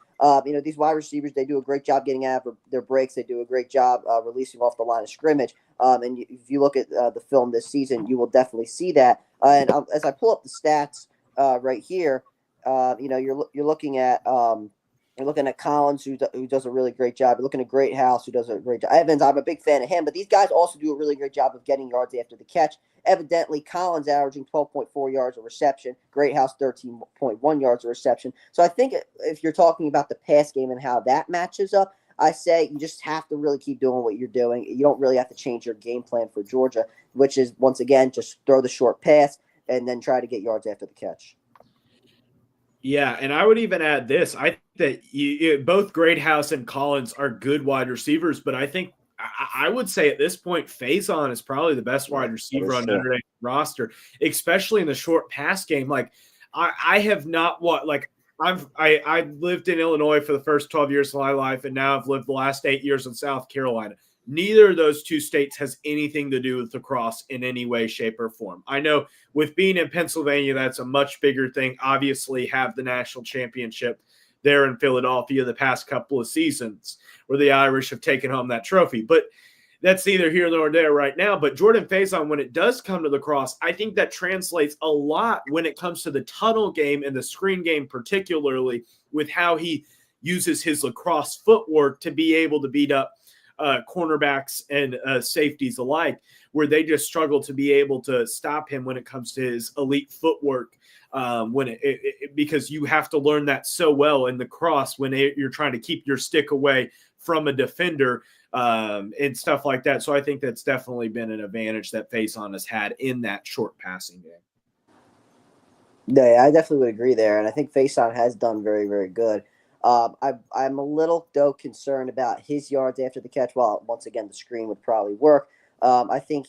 D: These wide receivers, they do a great job getting out of their breaks. They do a great job releasing off the line of scrimmage. If you look at the film this season, you will definitely see that. As I pull up the stats right here, you're looking at Collins, who does a really great job. You're looking at Greathouse, who does a great job. Evans, I'm a big fan of him, but these guys also do a really great job of getting yards after the catch. Evidently, Collins averaging 12.4 yards a reception, Greathouse 13.1 yards a reception. So I think if you're talking about the pass game and how that matches up, I say you just have to really keep doing what you're doing. You don't really have to change your game plan for Georgia, which is, once again, just throw the short pass and then try to get yards after the catch.
B: Yeah, and I would even add this. I think that both Greathouse and Collins are good wide receivers, but I think I would say at this point, Faison is probably the best wide receiver on Notre Dame's roster, especially in the short pass game. Like I have not I've lived in Illinois for the first 12 years of my life, and now I've lived the last 8 years in South Carolina. Neither of those two states has anything to do with lacrosse in any way, shape, or form. I know with being in Pennsylvania, that's a much bigger thing. Obviously, have the national championship there in Philadelphia the past couple of seasons where the Irish have taken home that trophy. But that's neither here nor there right now. But Jordan Faison, when it does come to lacrosse, I think that translates a lot when it comes to the tunnel game and the screen game, particularly with how he uses his lacrosse footwork to be able to beat up cornerbacks and safeties alike, where they just struggle to be able to stop him when it comes to his elite footwork. Because you have to learn that so well in the cross when you're trying to keep your stick away from a defender and stuff like that. So I think that's definitely been an advantage that Faison has had in that short passing game.
D: Yeah, I definitely would agree there, and I think Faison has done very, very good. I'm a little, though, concerned about his yards after the catch. Well, once again, the screen would probably work. I think,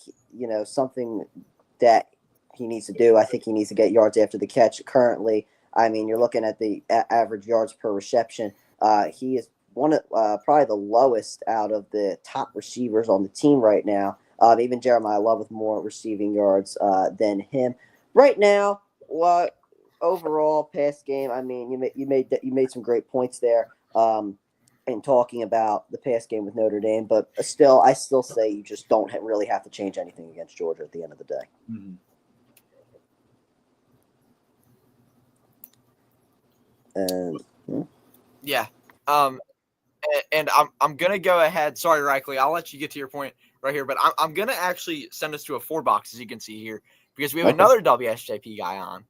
D: something that he needs to do, I think he needs to get yards after the catch. Currently, I mean, you're looking at the average yards per reception. He is one of probably the lowest out of the top receivers on the team right now. Even Jeremiah Love with more receiving yards than him. Right now, overall pass game, I mean, you made some great points there in talking about the pass game with Notre Dame, but I still say you just don't really have to change anything against Georgia at the end of the day.
B: Mm-hmm.
D: And
A: yeah, and I'm gonna go ahead. Sorry, Reichley, I'll let you get to your point right here, but I'm gonna actually send us to a 4 box, as you can see here, because we have another WSJP guy on.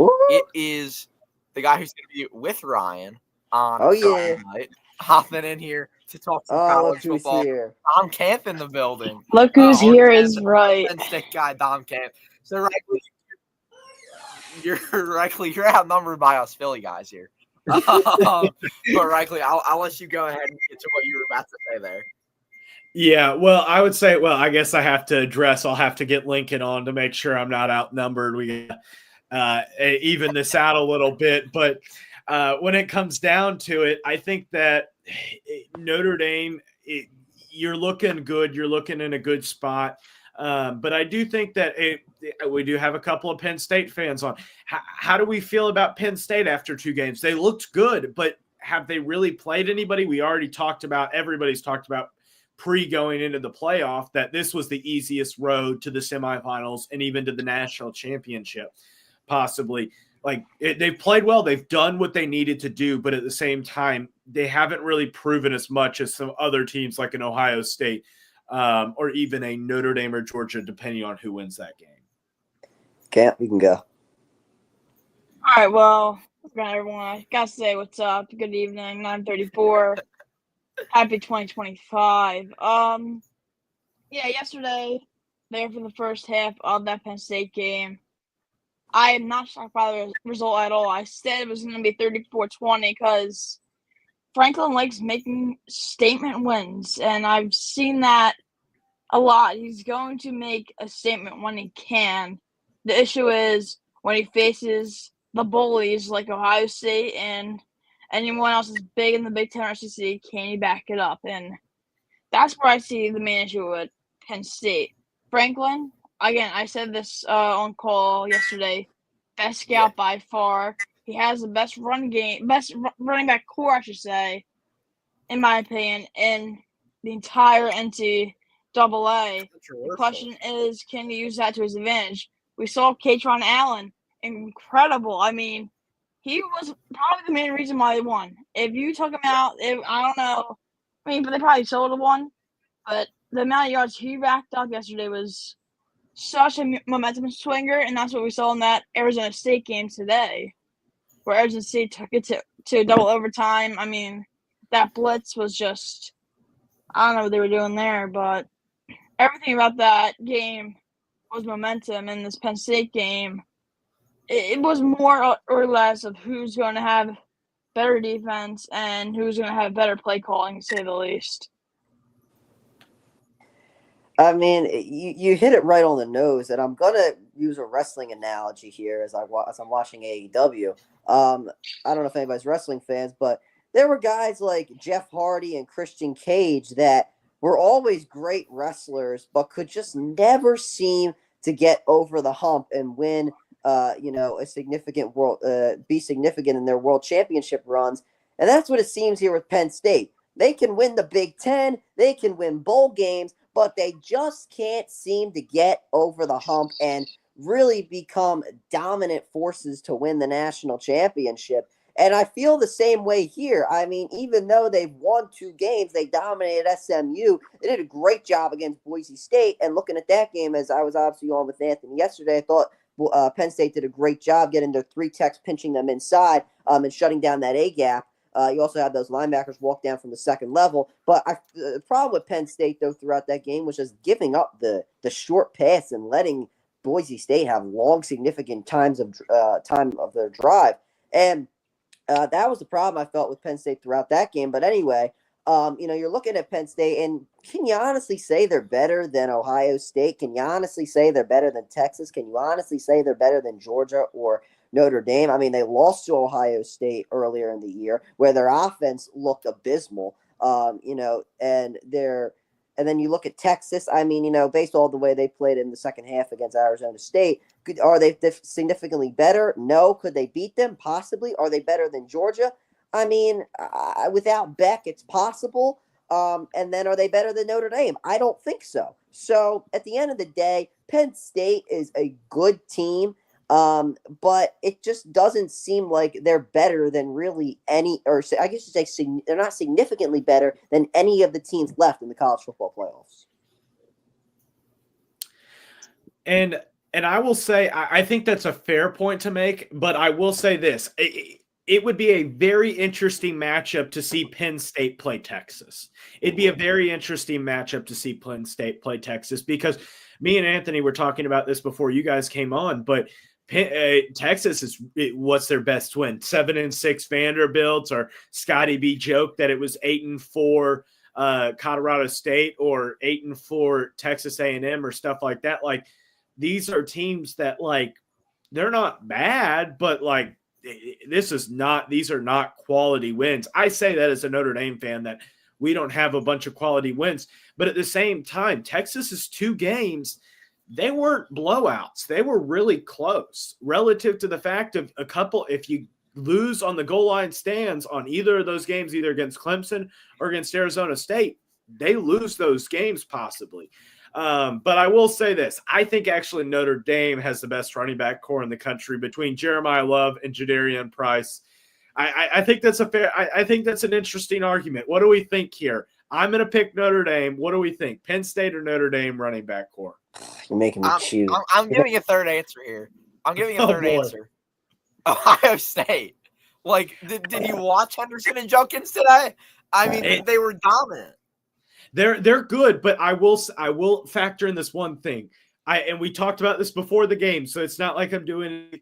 D: Ooh.
A: It is the guy who's going to be with Ryan on
D: Friday
A: night, hopping in here to talk some college football.
D: Here.
A: Dom Camp in the building.
E: Look who's here is right.
A: Penn State guy, Dom Camp. So, Reichley, you're outnumbered by us Philly guys here. But Reichley, I'll let you go ahead and get to what you were about to say there.
B: Yeah, well, I would say, I guess I have to I'll have to get Lincoln on to make sure I'm not outnumbered. We even this out a little bit. But when it comes down to it, I think that Notre Dame, you're looking good. You're looking in a good spot. But I do think that we do have a couple of Penn State fans on. How do we feel about Penn State after 2 games? They looked good, but have they really played anybody? We already talked about, everybody's talked about going into the playoff, that this was the easiest road to the semifinals and even to the national championship, possibly. Like, they've played well. They've done what they needed to do, but at the same time, they haven't really proven as much as some other teams like an Ohio State or even a Notre Dame or Georgia, depending on who wins that game.
D: Camp, you can go.
E: All right, well, everyone, I got to say what's up. Good evening, 9:34. Happy 2025. Yesterday, there for the first half of that Penn State game, I am not shocked by the result at all. I said it was going to be 34-20 because Franklin Lake's making statement wins, and I've seen that a lot. He's going to make a statement when he can. The issue is when he faces the bullies like Ohio State and anyone else is big in the Big Ten or SEC, can you back it up? And that's where I see the main issue with Penn State. Franklin, again, I said this on call yesterday, best scout by far. He has the best running back core, I should say, in my opinion, in the entire NCAA. The question is, can he use that to his advantage? We saw Katron Allen, incredible. I mean, he was probably the main reason why they won. If you took him out, I don't know. I mean, but they probably sold have won. But the amount of yards he racked up yesterday was such a momentum swinger, and that's what we saw in that Arizona State game today, where Arizona State took it to double overtime. I mean, that blitz was just, I don't know what they were doing there, but everything about that game was momentum. In this Penn State game, it was more or less of who's going to have better defense and who's going to have better play calling, to say the least.
D: I mean, you hit it right on the nose, and I'm gonna use a wrestling analogy here as I'm watching AEW. I don't know if anybody's wrestling fans, but there were guys like Jeff Hardy and Christian Cage that were always great wrestlers, but could just never seem to get over the hump and win. A significant be significant in their world championship runs, and that's what it seems here with Penn State. They can win the Big Ten, they can win bowl games, but they just can't seem to get over the hump and really become dominant forces to win the national championship. And I feel the same way here. I mean, even though they've won 2 games, they dominated SMU. They did a great job against Boise State. And looking at that game, as I was obviously on with Anthony yesterday, I thought Penn State did a great job getting their 3 techs, pinching them inside and shutting down that A-gap. You also had those linebackers walk down from the second level. But the problem with Penn State, though, throughout that game was just giving up the short pass and letting Boise State have long, significant time of their drive. And that was the problem I felt with Penn State throughout that game. But anyway, you're looking at Penn State, and can you honestly say they're better than Ohio State? Can you honestly say they're better than Texas? Can you honestly say they're better than Georgia or Notre Dame? I mean, they lost to Ohio State earlier in the year where their offense looked abysmal, and then you look at Texas. I mean, based on the way they played in the second half against Arizona State, are they significantly better? No. Could they beat them? Possibly. Are they better than Georgia? I mean, without Beck, it's possible. And then are they better than Notre Dame? I don't think so. So at the end of the day, Penn State is a good team. But it just doesn't seem like they're better than really any, or I guess you say they're not significantly better than any of the teams left in the college football playoffs.
B: And I will say, I think that's a fair point to make, but I will say this. It would be a very interesting matchup to see Penn State play Texas. It'd be a very interesting matchup to see Penn State play Texas, because me and Anthony were talking about this before you guys came on, but Texas what's their best win? 7-6 Vanderbilt, or Scotty B joked that it was 8-4 Colorado State or 8-4 Texas A&M or stuff like that. Like, these are teams that, like, they're not bad, but like these are not quality wins. I say that as a Notre Dame fan, that we don't have a bunch of quality wins, but at the same time, Texas's 2 games, they weren't blowouts. They were really close relative to the fact of a couple. If you lose on the goal line stands on either of those games, either against Clemson or against Arizona State, they lose those games possibly. But I will say this. I think actually Notre Dame has the best running back core in the country between Jeremiah Love and Jadarian Price. I think that's I think that's an interesting argument. What do we think here? I'm going to pick Notre Dame. What do we think? Penn State or Notre Dame running back core?
D: You're making me choose.
A: I'm giving a third answer here. I'm giving a third answer. Ohio State. Like, did you watch Henderson and Junkins today? I mean, they were dominant.
B: They're good, but I will factor in this one thing. And we talked about this before the game, so it's not like I'm doing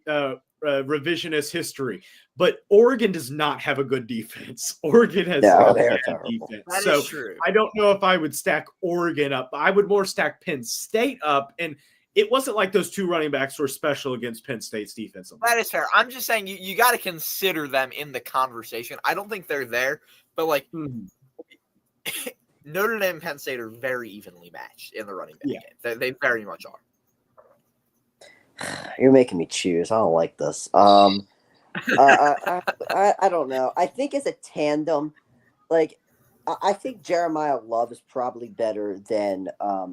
B: revisionist history. But Oregon does not have a good defense. Oregon has a bad defense.
A: That
B: is
A: true.
B: I don't know if I would stack Oregon up. I would more stack Penn State up. And it wasn't like those two running backs were special against Penn State's defensive line.
A: That is fair. I'm just saying you got to consider them in the conversation. I don't think they're there, but like Notre Dame and Penn State are very evenly matched in the running back game. They very much are.
D: You're making me choose. I don't like this. I don't know. I think as a tandem, like I think Jeremiah Love is probably better than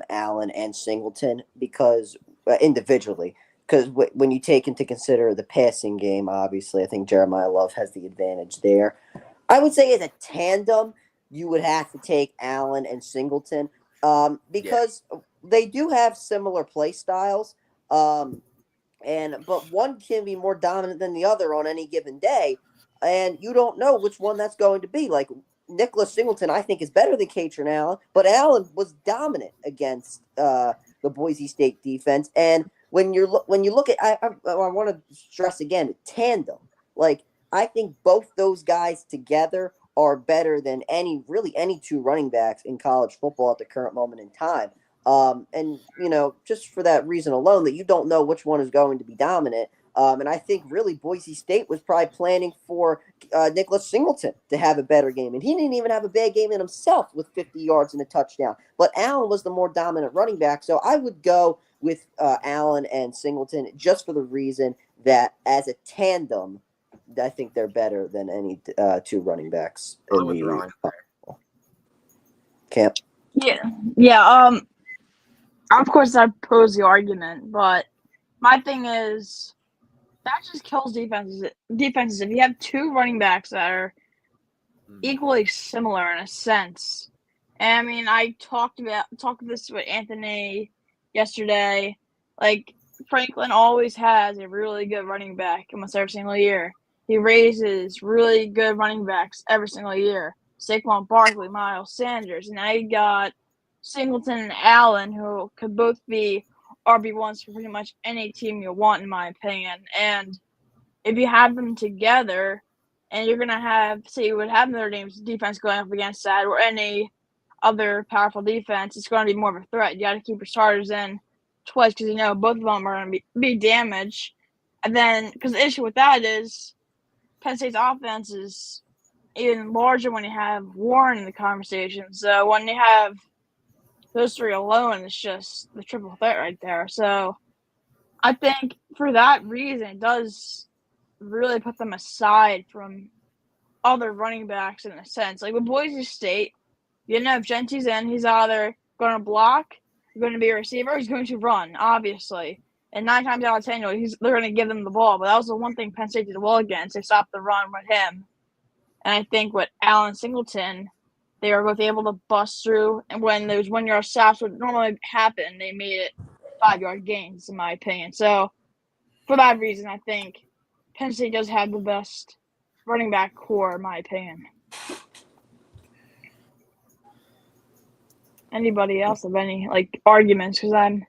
D: Allen and Singleton because individually. Because when you take into consider the passing game, obviously, I think Jeremiah Love has the advantage there. I would say as a tandem, you would have to take Allen and Singleton because they do have similar play styles. But one can be more dominant than the other on any given day, and you don't know which one that's going to be. Like Nicholas Singleton, I think is better than Katron Allen, but Allen was dominant against the Boise State defense. And when you look at, I want to stress again, tandem. Like I think both those guys together are better than any two running backs in college football at the current moment in time. And just for that reason alone, that you don't know which one is going to be dominant. And I think really Boise State was probably planning for Nicholas Singleton to have a better game. And he didn't even have a bad game in himself with 50 yards and a touchdown. But Allen was the more dominant running back. So I would go with Allen and Singleton just for the reason that as a tandem, I think they're better than any two running backs in the camp.
E: Yeah. Of course, I pose the argument, but my thing is that just kills defenses. If you have two running backs that are equally similar in a sense, and I mean, I talked this with Anthony yesterday. Like Franklin always has a really good running back almost every single year. He raises really good running backs every single year. Saquon Barkley, Miles Sanders, and now you got Singleton and Allen, who could both be RB1s for pretty much any team you want, in my opinion. And if you have them together, and you're going to have, say you would have Notre Dame's defense going up against that, or any other powerful defense, it's going to be more of a threat. You got to keep your starters in twice because both of them are going to be damaged. And then, because the issue with that is Penn State's offense is even larger when you have Warren in the conversation. So when you have those three alone, it's just the triple threat right there. So I think for that reason, it does really put them aside from other running backs in a sense. Like with Boise State, if Genty's in, he's either going to block, he's going to be a receiver, he's going to run, obviously. And 9 times out of 10, they're going to give them the ball. But that was the one thing Penn State did well against. They stopped the run with him. And I think with Allen Singleton, they were both able to bust through. And when those 1-yard stops would normally happen, they made it 5-yard gains, in my opinion. So for that reason, I think Penn State does have the best running back core, in my opinion. Anybody else have any arguments? Because I'm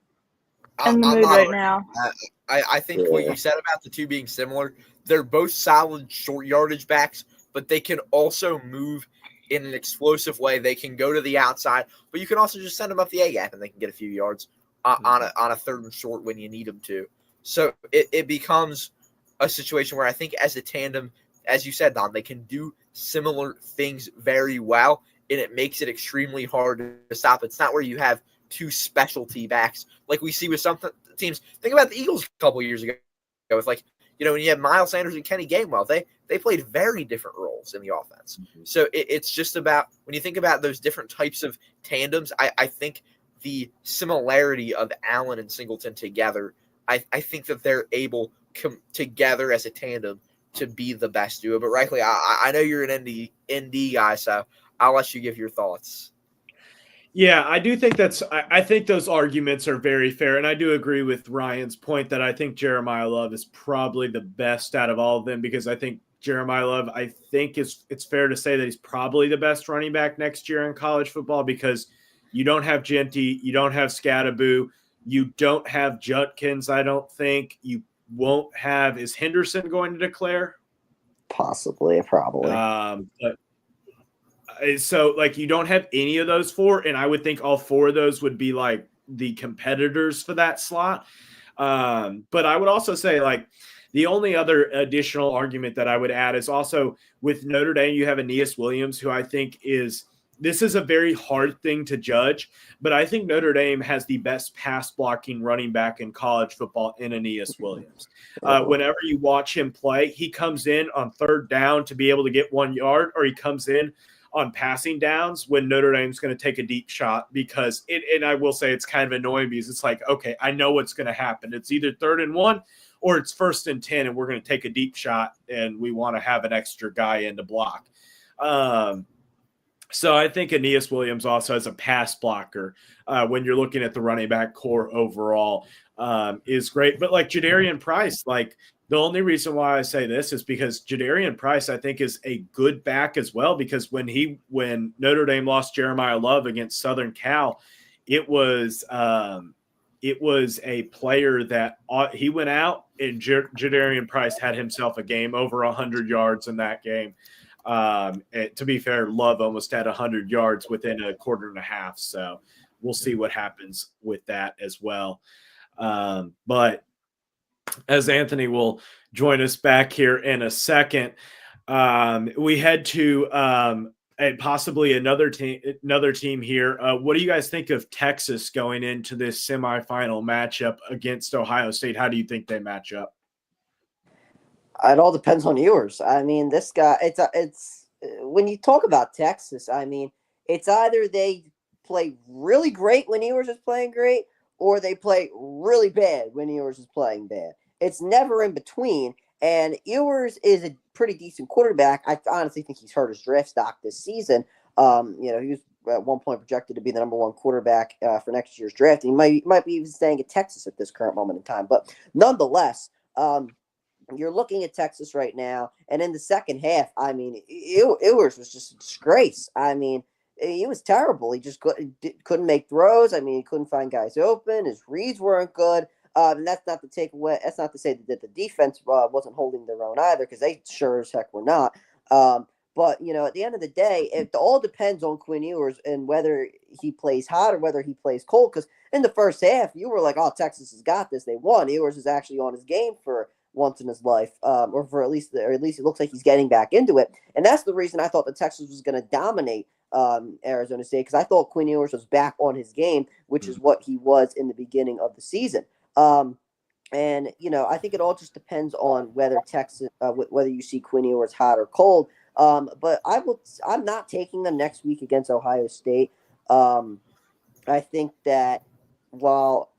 E: in the mood right now.
A: I think what you said about the two being similar, they're both solid short yardage backs, but they can also move in an explosive way. They can go to the outside, but you can also just send them up the A gap and they can get a few yards on a third and short when you need them to. So it becomes a situation where I think as a tandem, as you said, Don, they can do similar things very well, and it makes it extremely hard to stop. It's not where you have two specialty backs like we see with some teams. Think about the Eagles a couple years ago. With when you have Miles Sanders and Kenny Gainwell, they played very different roles in the offense. Mm-hmm. So it's just about when you think about those different types of tandems, I think the similarity of Allen and Singleton together, I think that they're able together as a tandem to be the best duo. But Reichley, I know you're an ND guy, so I'll let you give your thoughts.
B: Yeah, I do think I think those arguments are very fair. And I do agree with Ryan's point that I think Jeremiah Love is probably the best out of all of them, because I think Jeremiah Love, I think it's fair to say that he's probably the best running back next year in college football, because you don't have Genty, you don't have Scattaboo, you don't have Judkins, I don't think. You won't have – is Henderson going to declare?
D: Possibly, probably.
B: So, you don't have any of those four, and I would think all four of those would be, the competitors for that slot. But I would also say, like, the only other additional argument that I would add is also with Notre Dame, you have Aeneas Williams, who I think this is a very hard thing to judge, but I think Notre Dame has the best pass blocking running back in college football in Aeneas Williams. Whenever you watch him play, he comes in on third down to be able to get 1 yard, or he comes in on passing downs when Notre Dame's going to take a deep shot, because and I will say it's kind of annoying because it's like, okay, I know what's going to happen. It's either 3rd and 1 or it's 1st and 10 and we're going to take a deep shot and we want to have an extra guy in to block. So I think Aeneas Williams also as a pass blocker, when you're looking at the running back core overall, is great. But like Jadarian Price, like the only reason why I say this is because Jadarian Price, I think, is a good back as well, because when Notre Dame lost Jeremiah Love against Southern Cal, it was a player that he went out and Jadarian Price had himself a game over 100 yards in that game. To be fair, Love almost had 100 yards within a quarter and a half. So we'll see what happens with that as well. But as Anthony will join us back here in a second, we head to and possibly another team here. What do you guys think of Texas going into this semifinal matchup against Ohio State? How do you think they match up?
D: It all depends on Ewers. I mean, this guy. It's when you talk about Texas. I mean, it's either they play really great when Ewers is playing great, or they play really bad when Ewers is playing bad. It's never in between. And Ewers is a pretty decent quarterback. I honestly think he's hurt his draft stock this season. He was at one point projected to be the number 1 quarterback for next year's draft. He might be even staying at Texas at this current moment in time. But nonetheless, you're looking at Texas right now, and in the second half, I mean, Ewers was just a disgrace. I mean, he was terrible. He just couldn't make throws. I mean, he couldn't find guys open. His reads weren't good. And that's not to take away. That's not to say that the defense wasn't holding their own either, because they sure as heck were not. But at the end of the day, it all depends on Quinn Ewers and whether he plays hot or whether he plays cold. Because in the first half, you were like, "Oh, Texas has got this. They won." Ewers is actually on his game for once in his life, or at least it looks like he's getting back into it. And that's the reason I thought that Texas was going to dominate Arizona State, because I thought Quinn Ewers was back on his game, which is what he was in the beginning of the season. And I think it all just depends on whether Texas, whether you see Quinn Ewers hot or cold. But I'm not taking them next week against Ohio State. I think that while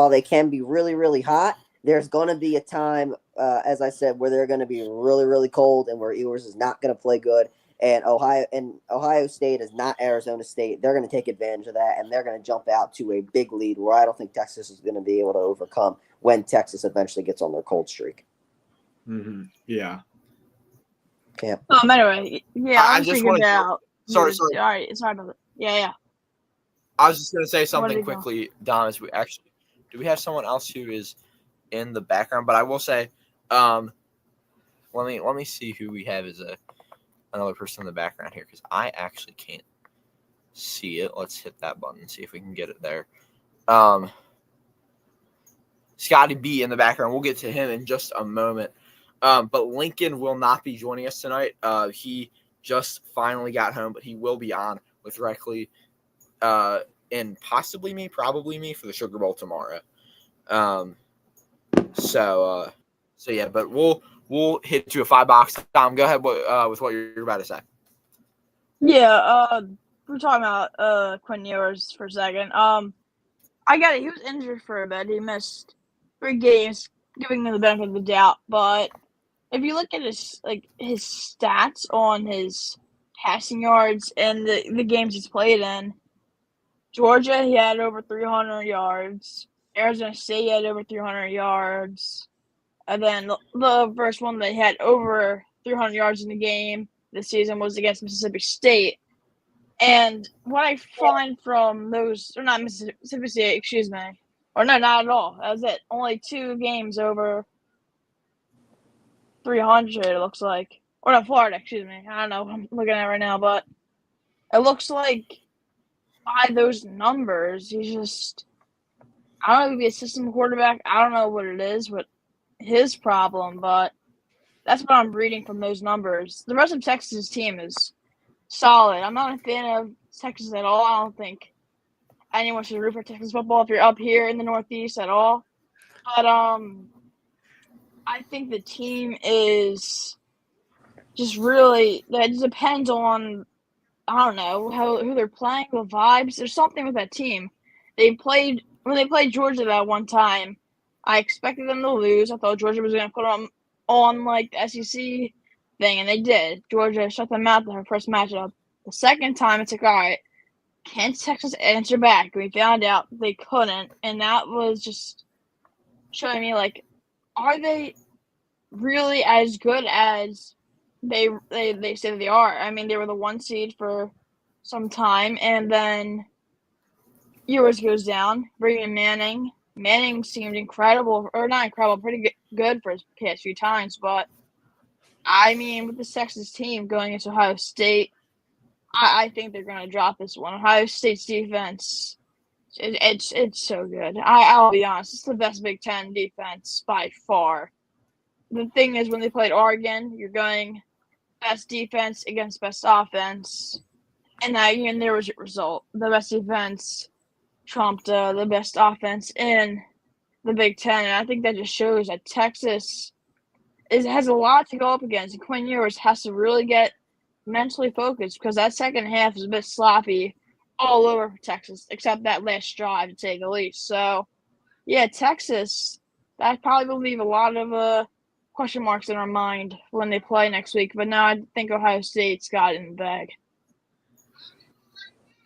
D: they can be really, really hot, there's going to be a time, as I said, where they're going to be really, really cold, and where Ewers is not going to play good. And Ohio State is not Arizona State. They're going to take advantage of that, and they're going to jump out to a big lead where I don't think Texas is going to be able to overcome when Texas eventually gets on their cold streak.
B: Mm-hmm. Yeah.
D: Yeah.
E: Anyway, yeah, I was
A: just
E: thinking
A: wanted to-
E: about.
A: Sorry.
E: All right, sorry about that. Yeah.
A: I was just going to say
E: What
A: something
E: did you
A: quickly, Don. Do we have someone else who is in the background? But I will say, let me see who we have as another person in the background here, because I actually can't see it. Let's hit that button and see if we can get it there. Scotty B in the background. We'll get to him in just a moment. But Lincoln will not be joining us tonight. He just finally got home, but he will be on with Reckley and probably me for the Sugar Bowl tomorrow. So yeah, but we'll hit to a $5. Tom, go ahead with what you're about to say.
E: Yeah, we're talking about Quinn Ewers for a second. I got it. He was injured for a bit. He missed 3 games, giving him the benefit of the doubt. But if you look at his stats on his passing yards and the games he's played in, Georgia, he had over 300 yards. Arizona State, he had over 300 yards. And then the first one they had over 300 yards in the game this season was against Mississippi State. And what I find from those, or not Mississippi State, excuse me, or no, not at all. That was it. Only 2 games over 300, it looks like. Or no, Florida, excuse me. I don't know. I'm looking at it right now, but it looks like by those numbers. He's just, I don't know if he'd be a system quarterback. I don't know what it is, what his problem, but that's what I'm reading from those numbers. The rest of Texas' team is solid. I'm not a fan of Texas at all. I don't think anyone should root for Texas football if you're up here in the Northeast at all. But I think the team is just really, it just depends on, I don't know, who they're playing, the vibes. There's something with that team. When they played Georgia that one time, I expected them to lose. I thought Georgia was going to put them on like the SEC thing, and they did. Georgia shut them out their first matchup. The second time, it's like, all right, can Texas answer back? We found out they couldn't, and that was just showing me, like, are they really as good as they say that they are? I mean, they were the 1 seed for some time, and then Ewers goes down, bringing in Manning. Manning seemed incredible, or not incredible, pretty good for his past few times. But I mean, with the Texas team going into Ohio State, I think they're going to drop this one. Ohio State's defense, it's so good. I'll be honest, it's the best Big Ten defense by far. The thing is, when they played Oregon, you're going best defense against best offense, and there was a result. The best defense trumped the best offense in the Big Ten, and I think that just shows that Texas has a lot to go up against. And Quinn Ewers has to really get mentally focused because that second half is a bit sloppy all over for Texas, except that last drive, to say the least. So, yeah, Texas, that probably will leave a lot of question marks in our mind when they play next week. But now I think Ohio State's got it in the bag.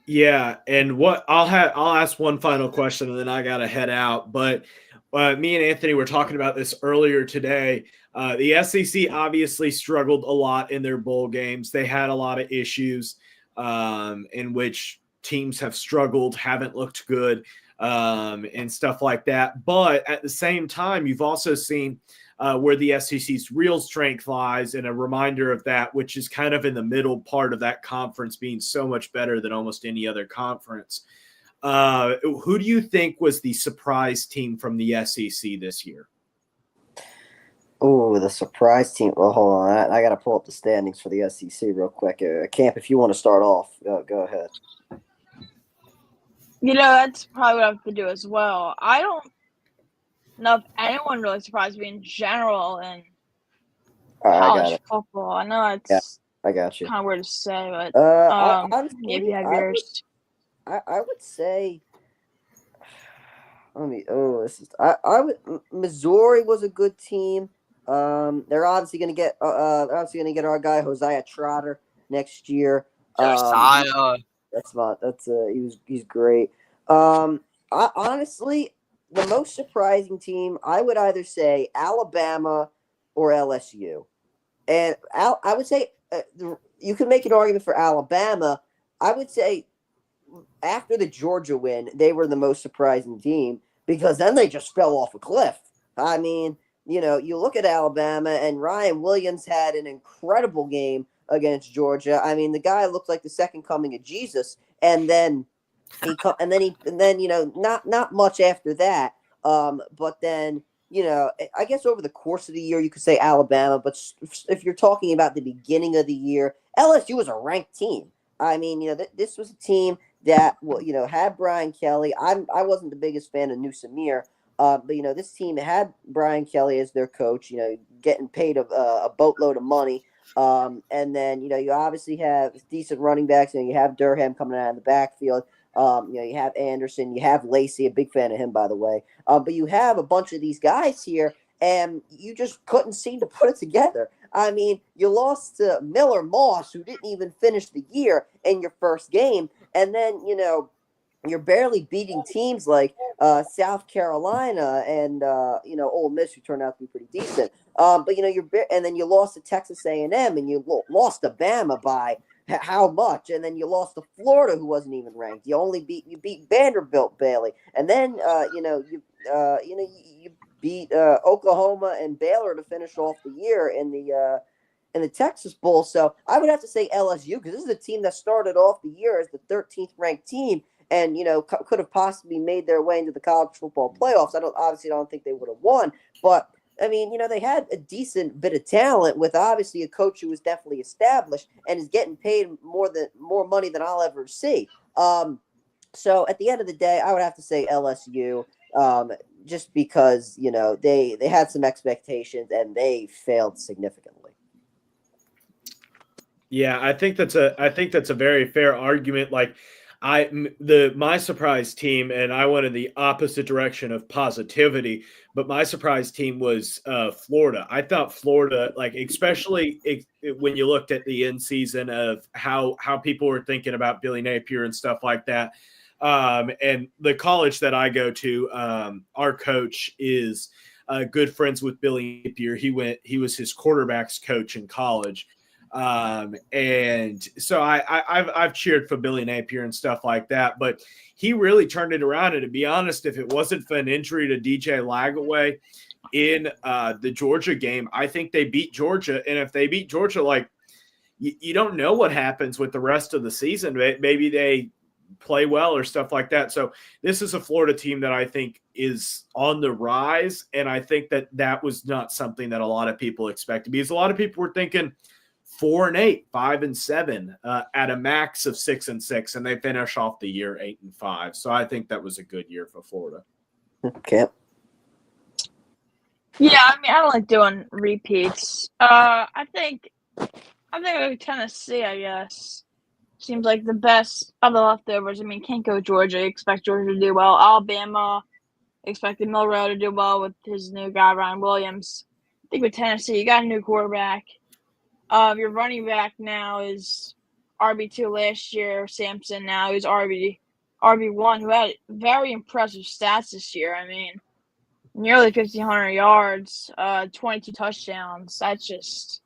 B: Yeah, and I'll ask one final question and then I gotta head out. But me and Anthony were talking about this earlier today. The SEC obviously struggled a lot in their bowl games. They had a lot of issues in which teams have struggled, haven't looked good, and stuff like that. But at the same time, you've also seen where the SEC's real strength lies, and a reminder of that, which is kind of in the middle part of that conference being so much better than almost any other conference. Who do you think was the surprise team from the SEC this year?
D: Oh, the surprise team. Well, hold on. I got to pull up the standings for the SEC real quick. Camp, if you want to start off, go ahead.
E: That's probably what I have to do as well. I don't know if anyone really surprised me in general in college football. I know it's
D: I got you.
E: kind of weird to say, but
D: honestly,
E: if you have yours.
D: I would say, Missouri was a good team. They're obviously going to get our guy Josiah Trotter next year. He's great. Honestly, the most surprising team, I would either say Alabama or LSU, and I would say you can make an argument for Alabama. I would say after the Georgia win, they were the most surprising team because then they just fell off a cliff. I mean, you look at Alabama and Ryan Williams had an incredible game against Georgia. I mean, the guy looked like the second coming of Jesus, and then not much after that. But then, I guess over the course of the year, you could say Alabama. But if you're talking about the beginning of the year, LSU was a ranked team. I mean, this was a team that had Brian Kelly. I wasn't the biggest fan of Newsomere. But this team had Brian Kelly as their coach, getting paid a boatload of money. And then, you obviously have decent running backs. You have Durham coming out of the backfield. You have Anderson, you have Lacey, a big fan of him, by the way. But you have a bunch of these guys here, and you just couldn't seem to put it together. I mean, you lost to Miller Moss, who didn't even finish the year in your first game. And then, you're barely beating teams like South Carolina and Ole Miss, who turned out to be pretty decent. But and then you lost to Texas A&M, and you lost to Bama by how much? And then you lost to Florida, who wasn't even ranked. You beat Vanderbilt barely, and then you beat Oklahoma and Baylor to finish off the year in in the Texas Bowl. So I would have to say LSU because this is a team that started off the year as the 13th ranked team and, could have possibly made their way into the college football playoffs. I don't think they would have won, but I mean, they had a decent bit of talent with obviously a coach who was definitely established and is getting paid more money than I'll ever see. So at the end of the day, I would have to say LSU, just because they had some expectations and they failed significantly.
B: Yeah, I think that's a very fair argument. Like my surprise team, and I went in the opposite direction of positivity, but my surprise team was Florida. I thought Florida, like especially when you looked at the end season of how people were thinking about Billy Napier and stuff like that. And the college that I go to, our coach is good friends with Billy Napier. He was his quarterback's coach in college. And so I've cheered for Billy Napier and stuff like that, but he really turned it around. And to be honest, if it wasn't for an injury to DJ Lagaway in the Georgia game, I think they beat Georgia. And if they beat Georgia, like you don't know what happens with the rest of the season. Maybe they play well or stuff like that. So this is a Florida team that I think is on the rise. And I think that was not something that a lot of people expected, because a lot of people were thinking 4-8, 5-7, at a max of 6-6, and they finish off the year 8-5. So I think that was a good year for Florida.
D: Okay.
E: Yeah, I mean, I don't like doing repeats. I think Tennessee, I guess, seems like the best of the leftovers. I mean, can't go Georgia. Expect Georgia to do well. Alabama, expected Milrow to do well with his new guy, Ryan Williams. I think with Tennessee, you got a new quarterback. Your running back now is RB2 last year, Sampson. Now he's RB1, who had very impressive stats this year. I mean, nearly 1,500 yards, 22 touchdowns. That's just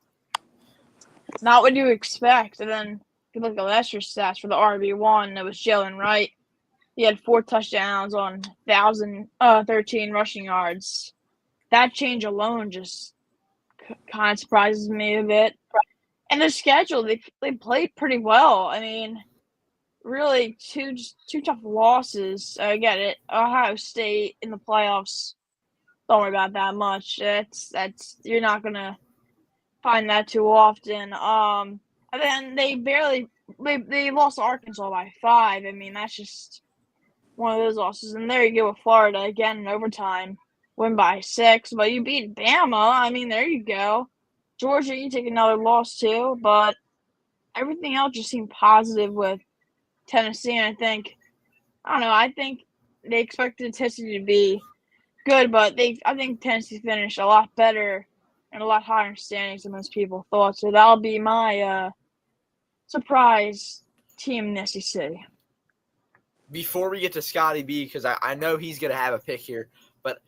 E: not what you expect. And then if you look at last year's stats for the RB1, it was Jalen Wright. He had 4 touchdowns on 1,013 rushing yards. That change alone just kind of surprises me a bit. And the schedule, they played pretty well. I mean, really two tough losses. I get it. Ohio State in the playoffs. Don't worry about that much. That's you're not gonna find that too often. And then they lost to Arkansas by 5. I mean, that's just one of those losses. And there you go with Florida again in overtime, win by 6. But you beat Bama. I mean, there you go. Georgia, you take another loss too, but everything else just seemed positive with Tennessee. And I think they expected Tennessee to be good, but I think Tennessee finished a lot better and a lot higher standings than most people thought. So that'll be my surprise team in the SEC.
A: Before we get to Scotty B, because I know he's going to have a pick here, but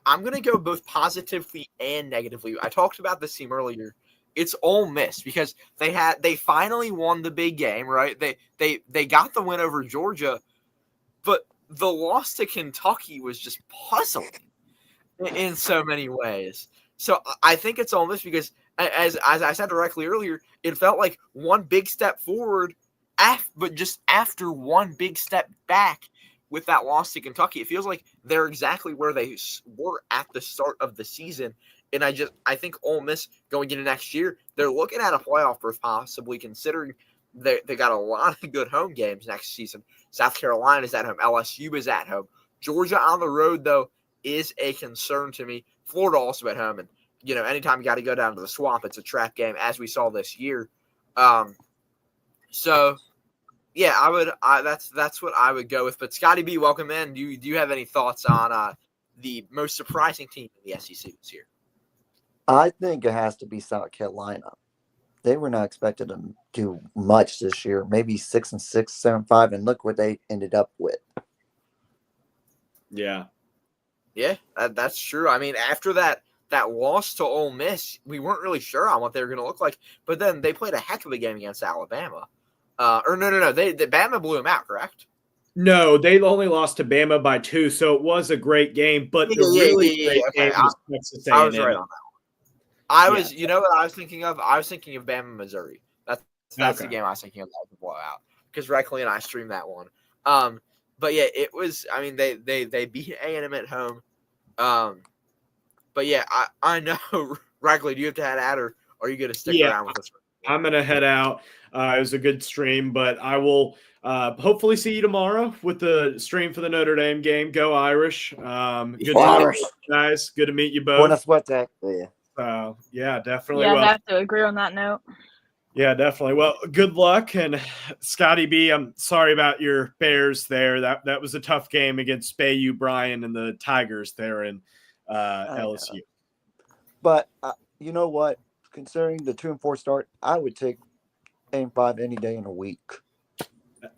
A: I'm going to go both positively and negatively. I talked about this team earlier. It's Ole Miss because they finally won the big game, right? They got the win over Georgia, but the loss to Kentucky was just puzzling in so many ways. So I think it's Ole Miss because, as I said directly earlier, it felt like one big step forward, but just after one big step back with that loss to Kentucky. It feels like they're exactly where they were at the start of the season. And I think Ole Miss going into next year, they're looking at a playoff berth possibly, considering they got a lot of good home games next season. South Carolina is at home. LSU is at home. Georgia on the road, though, is a concern to me. Florida also at home. And, anytime you got to go down to the Swamp, it's a trap game, as we saw this year. So, yeah, that's what I would go with. But Scotty B, welcome in. Do you have any thoughts on the most surprising team in the SEC this year?
F: I think it has to be South Carolina. They were not expected to do much this year. Maybe 6-6, 7-5, and look what they ended up with.
B: Yeah,
A: that's true. I mean, after that loss to Ole Miss, we weren't really sure on what they were going to look like. But then they played a heck of a game against Alabama. No. Bama blew them out, correct?
B: No, they only lost to Bama by 2, so it was a great game. But the really great game was Texas A&M.
A: I was right on that one. was, you know what I was thinking of? I was thinking of Bama, Missouri. That's the
B: Okay.
A: game I was thinking of. That was a blowout because Reckley and I streamed that one. But yeah, it was. I mean, they beat A&M at home. But yeah, I know. Reckley, do you have to head out, or are you going to stick around with us?
B: I'm going to head out. It was a good stream, but I will hopefully see you tomorrow with the stream for the Notre Dame game. Go Irish. Good
D: Irish.
B: to meet you guys. Good to meet you
F: Buena
B: both.
F: suerte.
B: Yeah, definitely.
E: Yeah,
B: Well,
E: I have to agree on that note.
B: yeah, definitely. Well, good luck. And Scotty B, I'm sorry about your Bears there. That was a tough game against Bayou Bryan and the Tigers there in LSU.
F: But you know what? Considering the 2-4 start, I would take aim 5 any day in a week.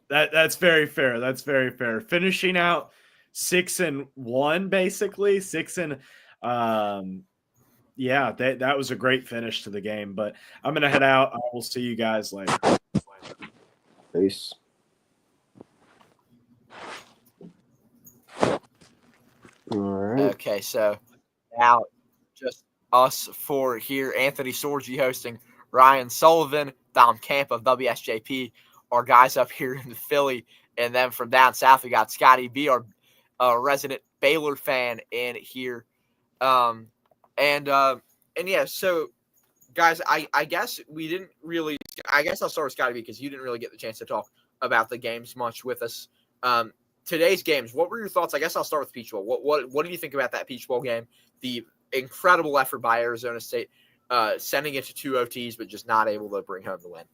B: That's very fair. That's very fair. Finishing out 6-1, basically 6 and yeah, that was a great finish to the game. But I'm gonna head out. I will see you guys later.
D: Peace. All right.
A: Okay, so now just us four here. Anthony Sorgi hosting, Ryan Sullivan, Dom Camp of WSJP, our guys up here in Philly. And then from down south, we got Scotty B, our resident Baylor fan in here. And yeah, so guys, I guess we didn't really – I guess I'll start with Scotty B because you didn't really get the chance to talk about the games much with us. Today's games, what were your thoughts? I guess I'll start with Peach Bowl. What do you think about that Peach Bowl game? The incredible effort by Arizona State, sending it to 2 OTs, but just not able to bring home the win.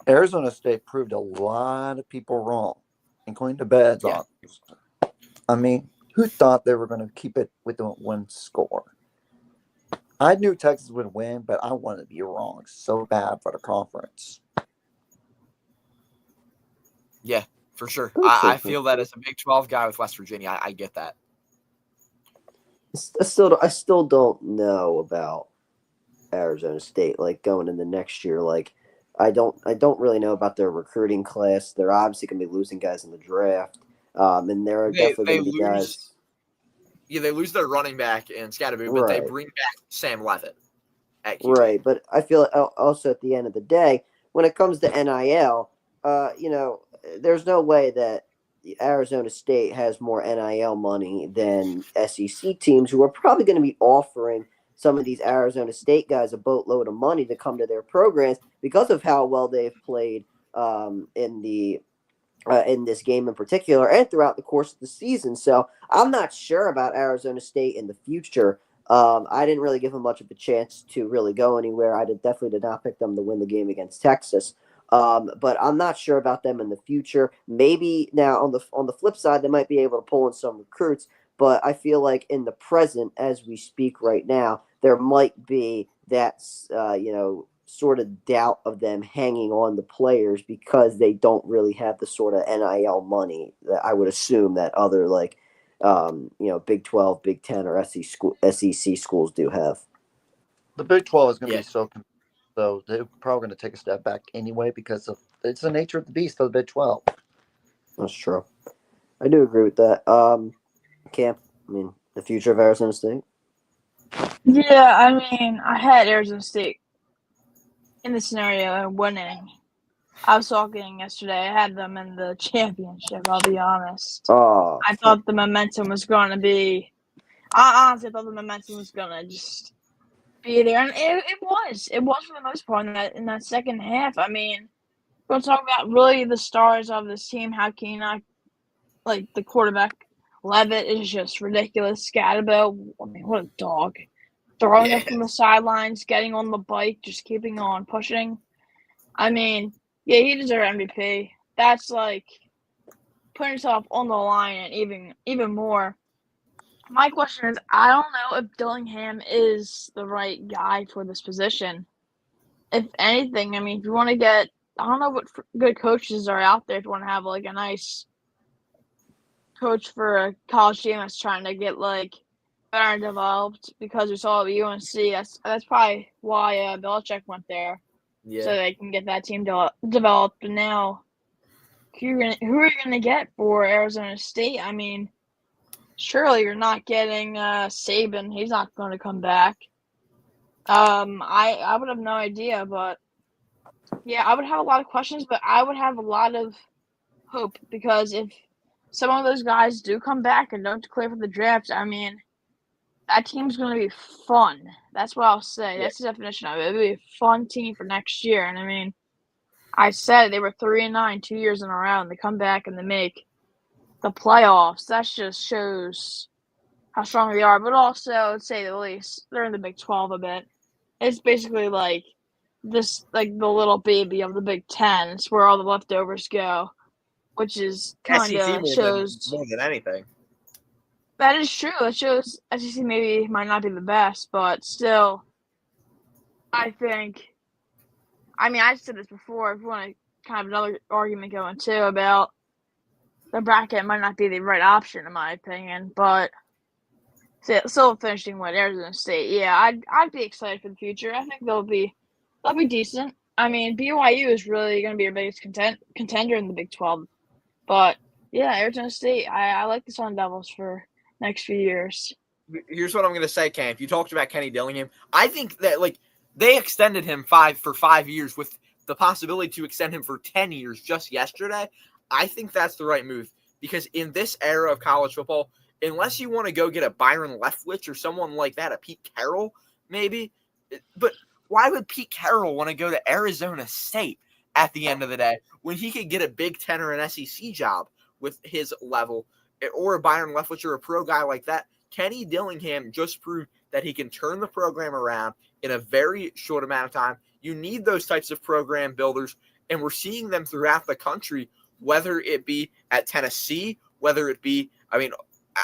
F: Arizona State proved a lot of people wrong, including the Beds.
A: Yeah.
F: I mean, who thought they were going to keep it with the one score? I knew Texas would win, but I wanted to be wrong so bad for the conference.
A: Yeah, for sure. I feel that as a Big 12 guy with West Virginia, I get that.
D: I still don't know about Arizona State. Like going in the next year, like I don't really know about their recruiting class. They're obviously going to be losing guys in the draft, and there are definitely going to be guys.
A: Yeah, they lose their running back in Scatterboo, but they bring back Sam Levitt.
D: Right, but I feel also at the end of the day, when it comes to NIL, there's no way that Arizona State has more NIL money than SEC teams who are probably going to be offering some of these Arizona State guys a boatload of money to come to their programs because of how well they've played in this game in particular and throughout the course of the season. So I'm not sure about Arizona State in the future. I didn't really give them much of a chance to really go anywhere. I definitely did not pick them to win the game against Texas. But I'm not sure about them in the future. Maybe now on the flip side, they might be able to pull in some recruits. But I feel like in the present, as we speak right now, there might be that sort of doubt of them hanging on the players because they don't really have the sort of NIL money that I would assume that other Big 12, Big 10, or SEC schools do have.
F: The Big 12 is going to be so they're probably going to take a step back anyway because it's the nature of the beast for the Big 12.
D: That's true. I do agree with that. Camp, the future of Arizona State?
E: Yeah, I had Arizona State in the scenario of winning. I was talking yesterday. I had them in the championship, I'll be honest.
D: Oh.
E: I thought the momentum was going to be – I honestly thought the momentum was going to just be there. And it was. It was for the most part in that second half. We're going to talk about really the stars of this team. How can you not – the quarterback, Levitt, is just ridiculous. Scatterbo, what a dog. Throwing it from the sidelines, getting on the bike, just keeping on pushing. Yeah, he deserves MVP. That's putting yourself on the line and even more. My question is, I don't know if Dillingham is the right guy for this position. If anything, if you want to get, I don't know what good coaches are out there if you want to have a nice coach for a college team that's trying to get better developed, because we saw at UNC. That's probably why Belichick went there, so they can get that team developed. And now, who are you gonna get for Arizona State? Surely you're not getting Saban. He's not going to come back. I would have no idea, but yeah, I would have a lot of questions, but I would have a lot of hope because if some of those guys do come back and don't declare for the draft, I mean, that team's going to be fun. That's what I'll say.
A: Yeah.
E: That's the definition of it. It'll be a fun team for next year. And I mean, I said they were 3-9 2 years in a row, and they come back and they make the playoffs. That just shows how strong they are. But also, I would say the least, they're in the Big 12 a bit. It's basically like this, like the little baby of the Big 10. It's where all the leftovers go, which is kind
A: SEC
E: of shows.
A: more than anything.
E: That is true. It shows SEC maybe might not be the best, but still, I think. I mean, I said this before. If you want to kind of another argument going too about the bracket might not be the right option in my opinion, but still finishing with Arizona State. Yeah, I'd be excited for the future. I think they'll be decent. I mean, BYU is really going to be your biggest contender in the Big 12, but yeah, Arizona State. I like the Sun Devils for next few years.
A: Here's what I'm going to say, Cam. You talked about Kenny Dillingham. I think that they extended him for 5 years with the possibility to extend him for 10 years just yesterday. I think that's the right move because in this era of college football, unless you want to go get a Byron Leftwich or someone like that, a Pete Carroll maybe, but why would Pete Carroll want to go to Arizona State at the end of the day when he could get a Big Ten or an SEC job with his level, or a Byron Leftwich or a pro guy like that? Kenny Dillingham just proved that he can turn the program around in a very short amount of time. You need those types of program builders, and we're seeing them throughout the country, whether it be at Tennessee, whether it be, I mean,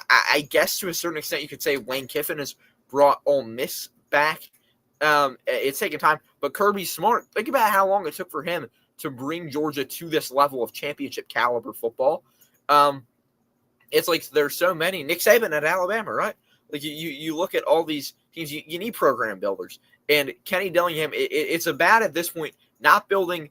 A: I guess to a certain extent you could say Lane Kiffin has brought Ole Miss back. It's taken time, but Kirby Smart, think about how long it took for him to bring Georgia to this level of championship caliber football. It's like there's so many. Nick Saban at Alabama, right? Like you look at all these teams, you need program builders. And Kenny Dillingham, it's about at this point not building.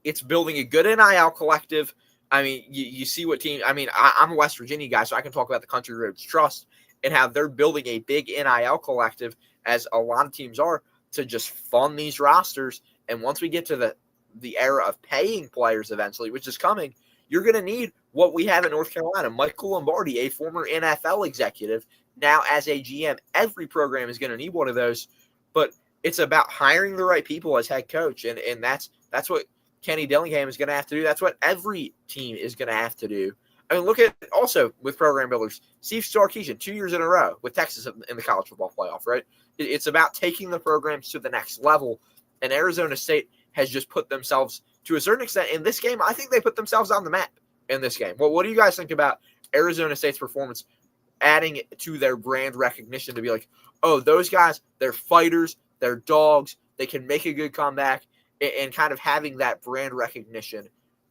A: It's building a good NIL collective. I mean, you see what team. I mean, I'm a West Virginia guy, so I can talk about the Country Roads Trust and how they're building a big NIL collective, as a lot of teams are, to just fund these rosters. And once we get to the era of paying players eventually, which is coming, you're going to need what we have in North Carolina. Michael Lombardi, a former NFL executive, now as a GM. Every program is going to need one of those, but it's about hiring the right people as head coach, and that's what Kenny Dillingham is going to have to do. That's what every team is going to have to do. I mean, look at also with program builders, Steve Sarkisian 2 years in a row with Texas in the college football playoff, right? It's about taking the programs to the next level, and Arizona State has just put themselves to a certain extent in this game. I think they put themselves on the map in this game. Well, what do you guys think about Arizona State's performance, adding to their brand recognition to be like, oh, those guys, they're fighters, they're dogs, they can make a good comeback, and kind of having that brand recognition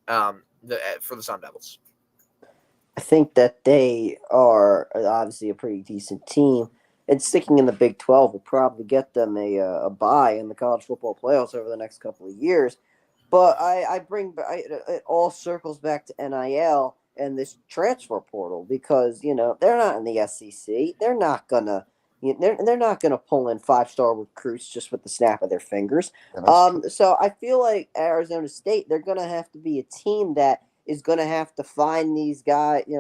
A: for the Sun Devils?
D: I think that they are obviously a pretty decent team, and sticking in the Big 12 will probably get them a bye in the college football playoffs over the next couple of years. But it all circles back to NIL and this transfer portal because they're not in the SEC. They're not gonna they're not gonna pull in 5-star recruits just with the snap of their fingers. So I feel like Arizona State, they're gonna have to be a team that is gonna have to find these guys. I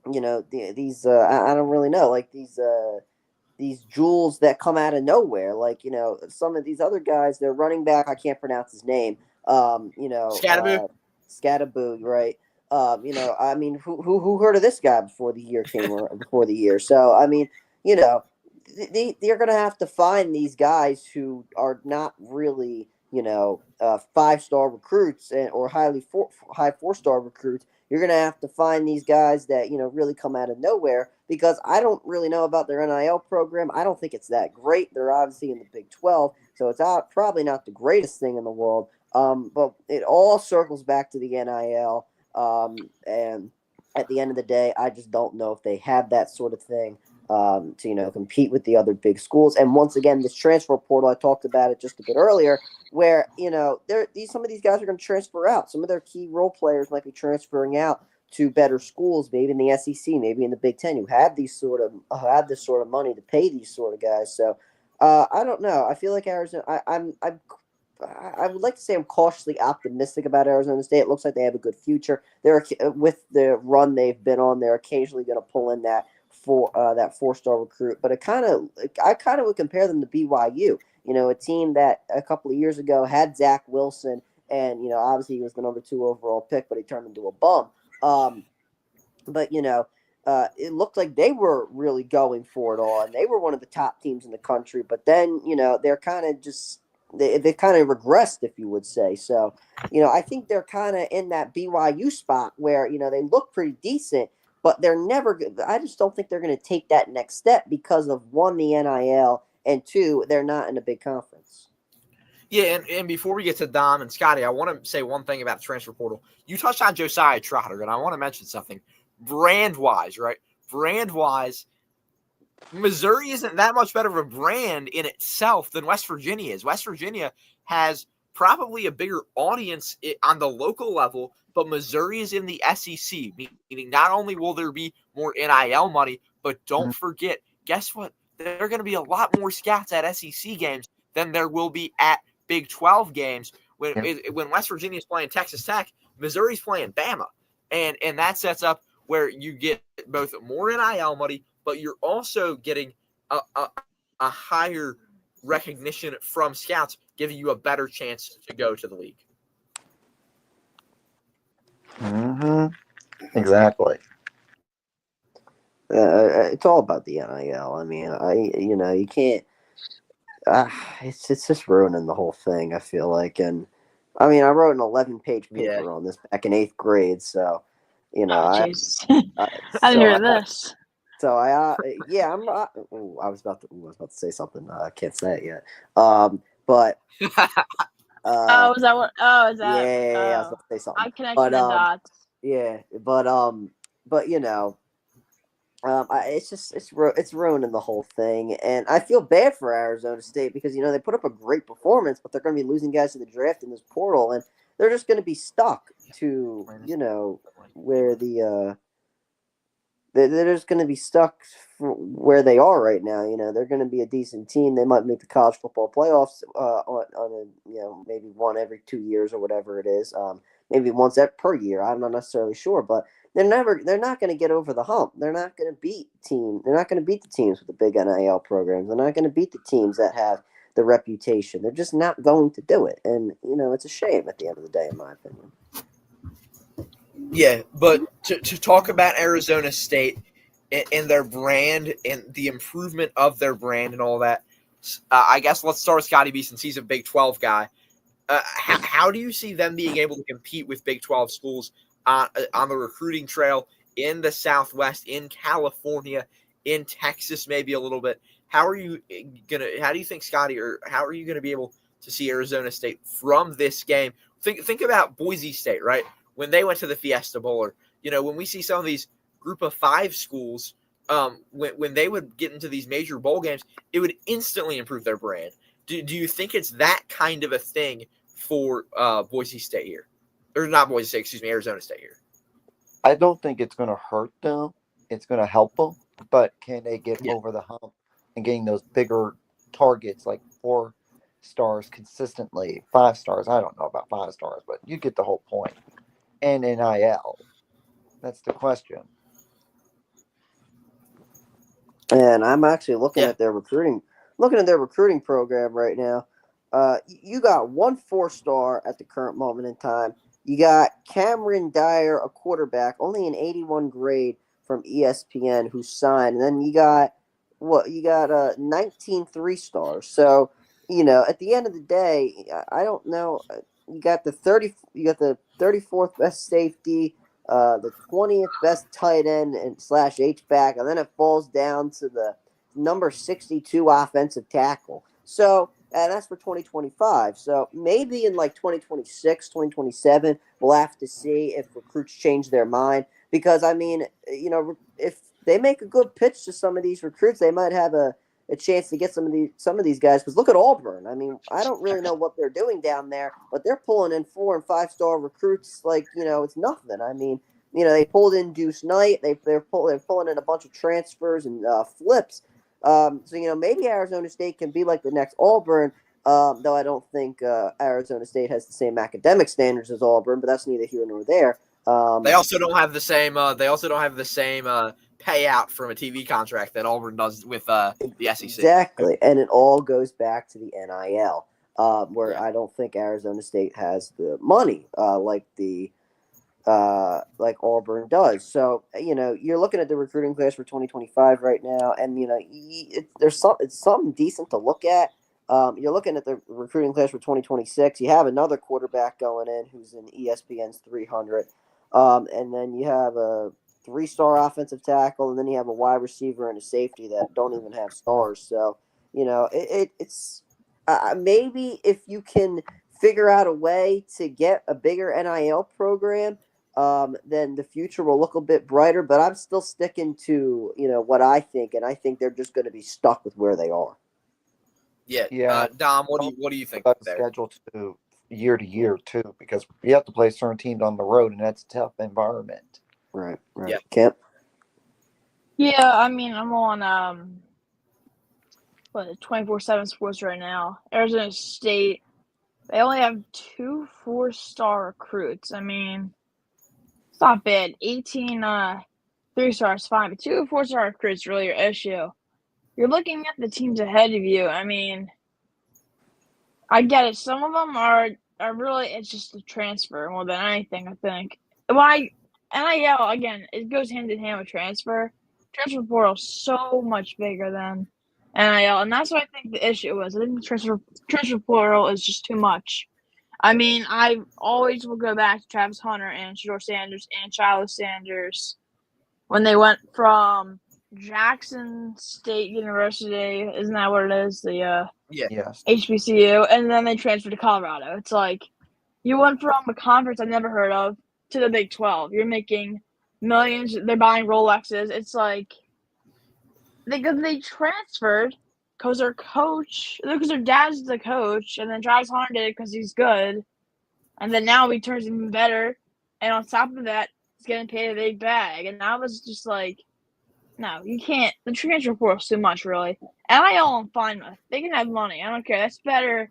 D: don't really know, like these jewels that come out of nowhere. Like, some of these other guys, they're running back. I can't pronounce his name.
A: Scatterboo,
D: right? I mean, who heard of this guy before the year came or before the year? So, I mean, they're going to have to find these guys who are not really, 5-star recruits or high 4-star recruits. You're going to have to find these guys that, really come out of nowhere, because I don't really know about their NIL program. I don't think it's that great. They're obviously in the Big 12, so it's probably not the greatest thing in the world. But it all circles back to the NIL. And at the end of the day, I just don't know if they have that sort of thing to compete with the other big schools. And once again, this transfer portal, I talked about it just a bit earlier, where some of these guys are going to transfer out. Some of their key role players might be transferring out to better schools, maybe in the SEC, maybe in the Big Ten, who have this sort of money to pay these sort of guys. So I don't know. I feel like Arizona. I would like to say I'm cautiously optimistic about Arizona State. It looks like they have a good future. They're with the run they've been on. They're occasionally going to pull in that four-star recruit. But I kind of would compare them to BYU. A team that a couple of years ago had Zach Wilson, and obviously he was the number 2 overall pick, but he turned into a bum. But it looked like they were really going for it all, and they were one of the top teams in the country. But then they're kind of just they kind of regressed, if you would say. So I think they're kind of in that BYU spot where they look pretty decent, but they're never. I just don't think they're going to take that next step because of, one, the NIL, and 2, they're not in a big conference.
A: Yeah, and before we get to Dom and Scotty, I want to say one thing about the transfer portal. You touched on Josiah Trotter, and I want to mention something. Brand-wise, right? Brand-wise, Missouri isn't that much better of a brand in itself than West Virginia is. West Virginia has probably a bigger audience on the local level, but Missouri is in the SEC, meaning not only will there be more NIL money, but don't forget, guess what? There are going to be a lot more scouts at SEC games than there will be at Big 12 games. When West Virginia is playing Texas Tech, Missouri's playing Bama. And that sets up where you get both more NIL money, but you're also getting a higher recognition from scouts, giving you a better chance to go to the league.
F: Mm-hmm. Exactly.
D: It's all about the NIL. I mean, you can't. It's just ruining the whole thing, I feel like. And I mean, I wrote an 11-page paper on this back in 8th grade, so
E: I didn't hear this.
D: So I was about to say something. I can't say it yet. But
E: is that what? Oh, is that?
D: Yeah, I was about to say something.
E: I connected the dots.
D: Yeah, but it's ruining the whole thing, and I feel bad for Arizona State because they put up a great performance, but they're going to be losing guys to the draft in this portal, and they're just going to be stuck to where they're just going to be stuck where they are right now. They're going to be a decent team. They might make the college football playoffs on a maybe one every 2 years or whatever it is. Maybe once per year. I'm not necessarily sure, but they're not going to get over the hump. They're not going to beat They're not going to beat the teams with the big NIL programs. They're not going to beat the teams that have the reputation. They're just not going to do it. And it's a shame at the end of the day, in my opinion.
A: Yeah, but to talk about Arizona State and their brand and the improvement of their brand and all that, I guess let's start with Scotty B since he's a Big 12 guy. How do you see them being able to compete with Big 12 schools on the recruiting trail in the Southwest, in California, in Texas, maybe a little bit? How do you think, Scotty, or how are you gonna be able to see Arizona State from this game? Think about Boise State, right? When they went to the Fiesta Bowl, or when we see some of these Group of 5 schools, when they would get into these major bowl games, it would instantly improve their brand. Do you think it's that kind of a thing for Boise State here? Or not Boise State, excuse me, Arizona State here.
F: I don't think it's going to hurt them. It's going to help them. But can they get over the hump and getting those bigger targets like 4 stars consistently, 5 stars? I don't know about 5 stars, but you get the whole point. And NIL. That's the question.
D: And I'm actually looking at their recruiting program right now. You got 1 4-star at the current moment in time. You got Cameron Dyer, a quarterback, only an 81 grade from ESPN, who signed. And then you got 19 3-stars. So, at the end of the day, I don't know. You got the 34th best safety, the 20th best tight end and / H-back, and then it falls down to the number 62 offensive tackle. So, and that's for 2025. So maybe in like 2026, 2027, we'll have to see if recruits change their mind. Because, I mean, if they make a good pitch to some of these recruits, they might have a chance to get some of these guys. Because look at Auburn. I mean, I don't really know what they're doing down there, but they're pulling in 4- and 5-star recruits like, it's nothing. I mean, they pulled in Deuce Knight. They're pulling in a bunch of transfers and flips. So maybe Arizona State can be like the next Auburn. Though I don't think Arizona State has the same academic standards as Auburn, but that's neither here nor there.
A: They also don't have the same. Payout from a TV contract that Auburn does with the SEC.
D: Exactly, and it all goes back to the NIL, where I don't think Arizona State has the money like Auburn does. So you're looking at the recruiting class for 2025 right now, and it's something decent to look at. You're looking at the recruiting class for 2026. You have another quarterback going in who's in ESPN's 300, and then you have a 3-star offensive tackle, and then you have a wide receiver and a safety that don't even have stars. So it's maybe if you can figure out a way to get a bigger NIL program, then the future will look a bit brighter. But I'm still sticking to what I think, and I think they're just going to be stuck with where they are.
A: Yeah. Dom, what do you think
F: about the
A: there?
F: schedule to year to year too, because you have to play certain teams on the road, and that's a tough environment.
D: Right.
A: Yeah.
D: Kemp?
E: Yeah, I mean, I'm on 24/7 Sports right now. Arizona State, they only have 2 4-star recruits. I mean, it's not bad. 18 3-stars, fine, but 2 4-star recruits really your issue. You're looking at the teams ahead of you. I mean, I get it. Some of them are really, it's just a transfer more than anything, I think. NIL, again, it goes hand in hand with transfer. Transfer portal is so much bigger than NIL, and that's what I think the issue was. I think the transfer portal is just too much. I mean, I always will go back to Travis Hunter and Shedeur Sanders and Shiloh Sanders when they went from Jackson State University, isn't that what it is? The
F: Yes.
E: HBCU, and then they transferred to Colorado. It's like you went from a conference I've never heard of to the Big 12. You're making millions. They're buying Rolexes. It's like they transferred because their dad's the coach, and then Travis Hunter did it because he's good, and then now he turns even better, and on top of that, he's getting paid a big bag, and I was just like, no, you can't. The transfer portal's too much, really. NIL I'm fine with. They can have money. I don't care. That's better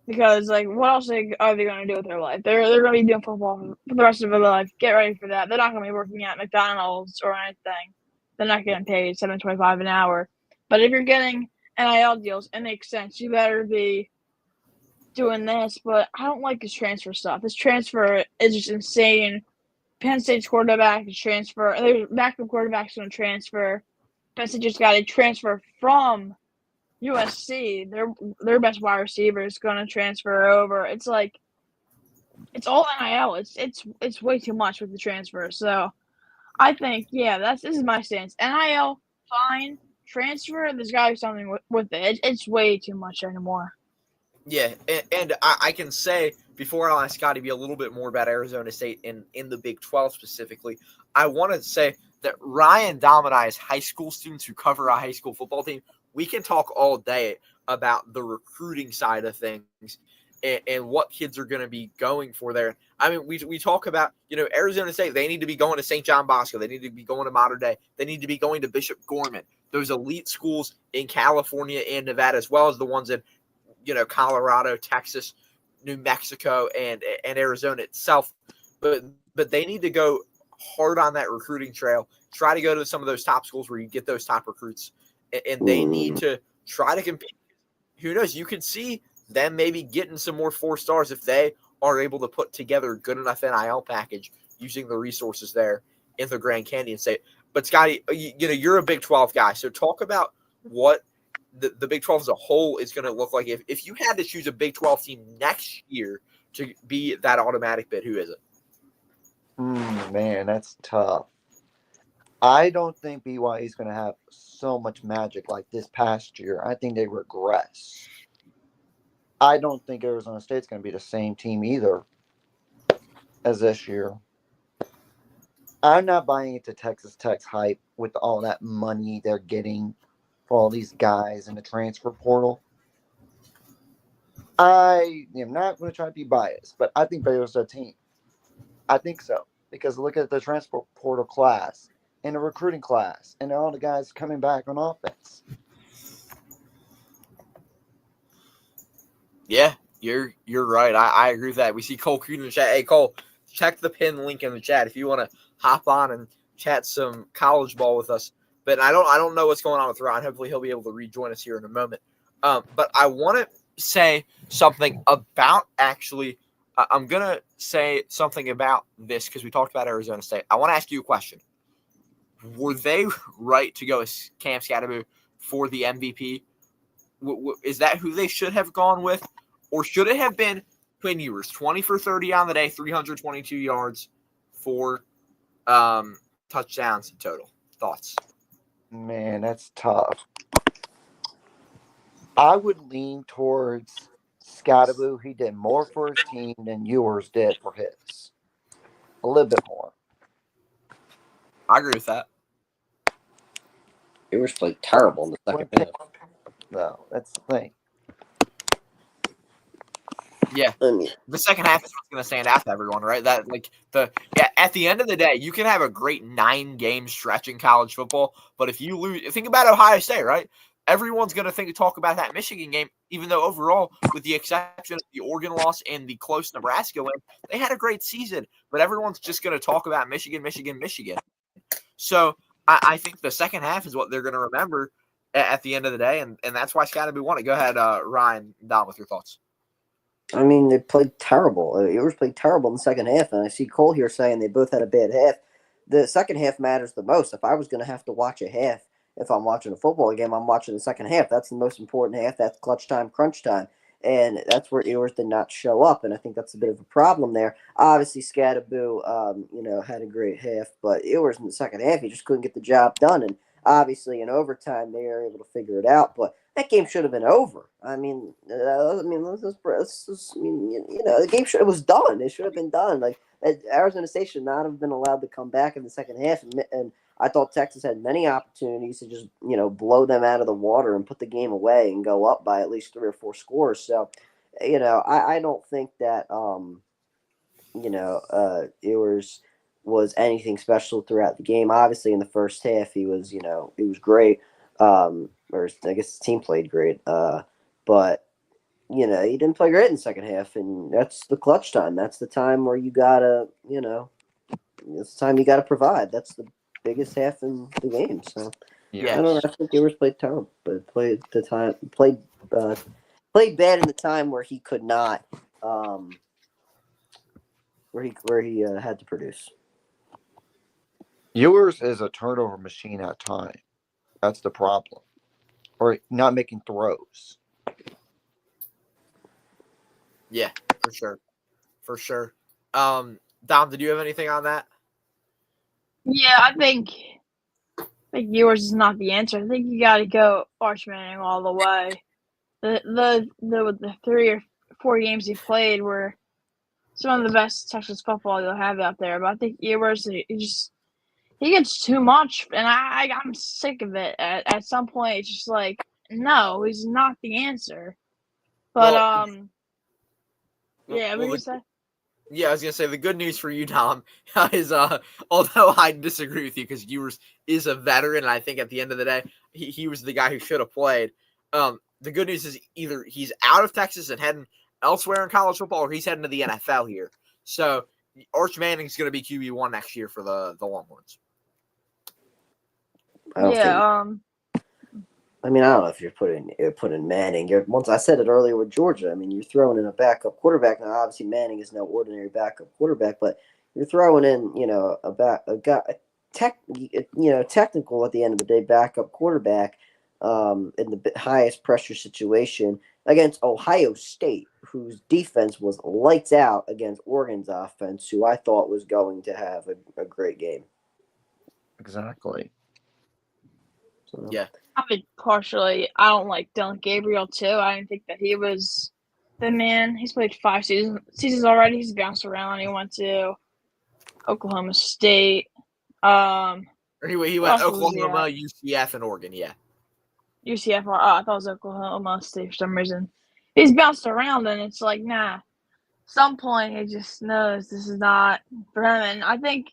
E: because, what else are they going to do with their life? They're going to be doing football for the rest of their life. Get ready for that. They're not going to be working at McDonald's or anything. They're not getting paid $7.25 an hour. But if you're getting NIL deals, it makes sense. You better be doing this. But I don't like this transfer stuff. This transfer is just insane. Penn State's quarterback is transfer. Their backup quarterback's going to transfer. Penn State just got a transfer from USC. Their best wide receiver is going to transfer over. It's like it's all NIL. It's way too much with the transfer. So I think this is my stance. NIL fine. Transfer, there's got to be something with it. It's way too much anymore.
A: Yeah, and I can say, before I'll ask Scott to be a little bit more about Arizona State in the Big 12 specifically, I want to say that Ryan, Dom, and I, as high school students who cover a high school football team, we can talk all day about the recruiting side of things and what kids are going to be going for there. I mean, we talk about, Arizona State, they need to be going to St. John Bosco. They need to be going to Mater Dei. They need to be going to Bishop Gorman. Those elite schools in California and Nevada, as well as the ones in Colorado, Texas, New Mexico, and Arizona itself. But they need to go hard on that recruiting trail. Try to go to some of those top schools where you get those top recruits. And they need to try to compete. Who knows? You could see them maybe getting some more 4-stars if they are able to put together a good enough NIL package using the resources there in the Grand Canyon State. But, Scotty, you're a Big 12 guy. So talk about what the Big 12 as a whole is going to look like. If you had to choose a Big 12 team next year to be that automatic bid, who is it?
F: Man, that's tough. I don't think BYU is going to have so much magic like this past year. I think they regress. I don't think Arizona State's going to be the same team either as this year. I'm not buying into Texas Tech's hype with all that money they're getting for all these guys in the transfer portal. I am not going to try to be biased, but I think Baylor's a team. I think so. because look at the transfer portal class and the recruiting class and all the guys coming back on offense.
A: Yeah, you're right. I agree with that. We see Cole Creed in the chat. Hey, Cole, check the pin link in the chat if you want to hop on and chat some college ball with us. But I don't know what's going on with Ron. Hopefully he'll be able to rejoin us here in a moment. But I want to say something about actually. I'm gonna say something about this because we talked about Arizona State. I want to ask you a question. Were they right to go with Cam Scadaboo for the MVP? Is that who they should have gone with? Or should it have been Quinn Ewers, 20 for 30 on the day, 322 yards, 4 touchdowns total? Thoughts?
F: Man, that's tough. I would lean towards Scadaboo. He did more for his team than Ewers did for his. A little bit more.
A: I agree with that.
D: Ewers played terrible in the second half.
F: No, that's the thing.
A: Yeah, the second half is what's going to stand out to everyone, right? That at the end of the day, you can have a great 9-game stretch in college football, but if you lose, think about Ohio State, right? Everyone's going to talk about that Michigan game, even though overall, with the exception of the Oregon loss and the close Nebraska win, they had a great season. But everyone's just going to talk about Michigan. So I think the second half is what they're going to remember at the end of the day, and that's why Scotty won it. Go ahead, Ryan, Don, with your thoughts.
D: I mean, they played terrible. Ewers played terrible in the second half, and I see Cole here saying they both had a bad half. The second half matters the most. If I was going to have to watch a half, if I'm watching a football game, I'm watching the second half. That's the most important half. That's clutch time, crunch time. And that's where Ewers did not show up, and I think that's a bit of a problem there. Obviously, Scadaboo, had a great half, but Ewers in the second half, he just couldn't get the job done. And obviously, in overtime, they were able to figure it out. But that game should have been over. The game it was done. It should have been done. Like Arizona State should not have been allowed to come back in the second half. And I thought Texas had many opportunities to just blow them out of the water and put the game away and go up by at least 3 or 4 scores. So, I don't think that Ewers was anything special throughout the game. Obviously, in the first half, he was great. Or I guess his team played great. But he didn't play great in the second half, and that's the clutch time. That's the time where you gotta, it's the time you gotta provide. That's the biggest half in the game. So
A: Yeah,
D: I don't know. I think Ewers played terrible, but played bad in the time where he could not, where he had to produce.
F: Ewers is a turnover machine at time. That's the problem. Or not making throws.
A: Yeah, for sure. Dom, did you have anything on that?
E: Yeah, I think Ewers is not the answer. I think you got to go Arch Manning all the way. The 3 or 4 games he played were some of the best Texas football you'll have out there. But I think Ewers, he gets too much, and I'm sick of it. At some point, it's just like, no, he's not the answer. But yeah, what did you say?
A: Yeah, I was gonna say the good news for you, Dom, is although I disagree with you because Ewers is a veteran, and I think at the end of the day, he was the guy who should have played. The good news is either he's out of Texas and heading elsewhere in college football, or he's heading to the NFL here. So Arch Manning's going to be QB1 next year for the Longhorns.
D: I don't know if you're putting Manning. I said it earlier with Georgia. I mean, you're throwing in a backup quarterback. Now, obviously, Manning is no ordinary backup quarterback, but you're throwing in, technical at the end of the day backup quarterback in the highest pressure situation against Ohio State, whose defense was lights out against Oregon's offense, who I thought was going to have a great game.
F: Exactly.
D: So,
A: yeah.
E: I don't like Dylan Gabriel too. I didn't think that he was the man. He's played 5 seasons already. He's bounced around. He went to Oklahoma State.
A: Anyway, he went Oklahoma, UCF, and Oregon. Yeah.
E: UCF. I thought it was Oklahoma State for some reason. He's bounced around, and it's like, nah. some point he just knows this is not for him, and I think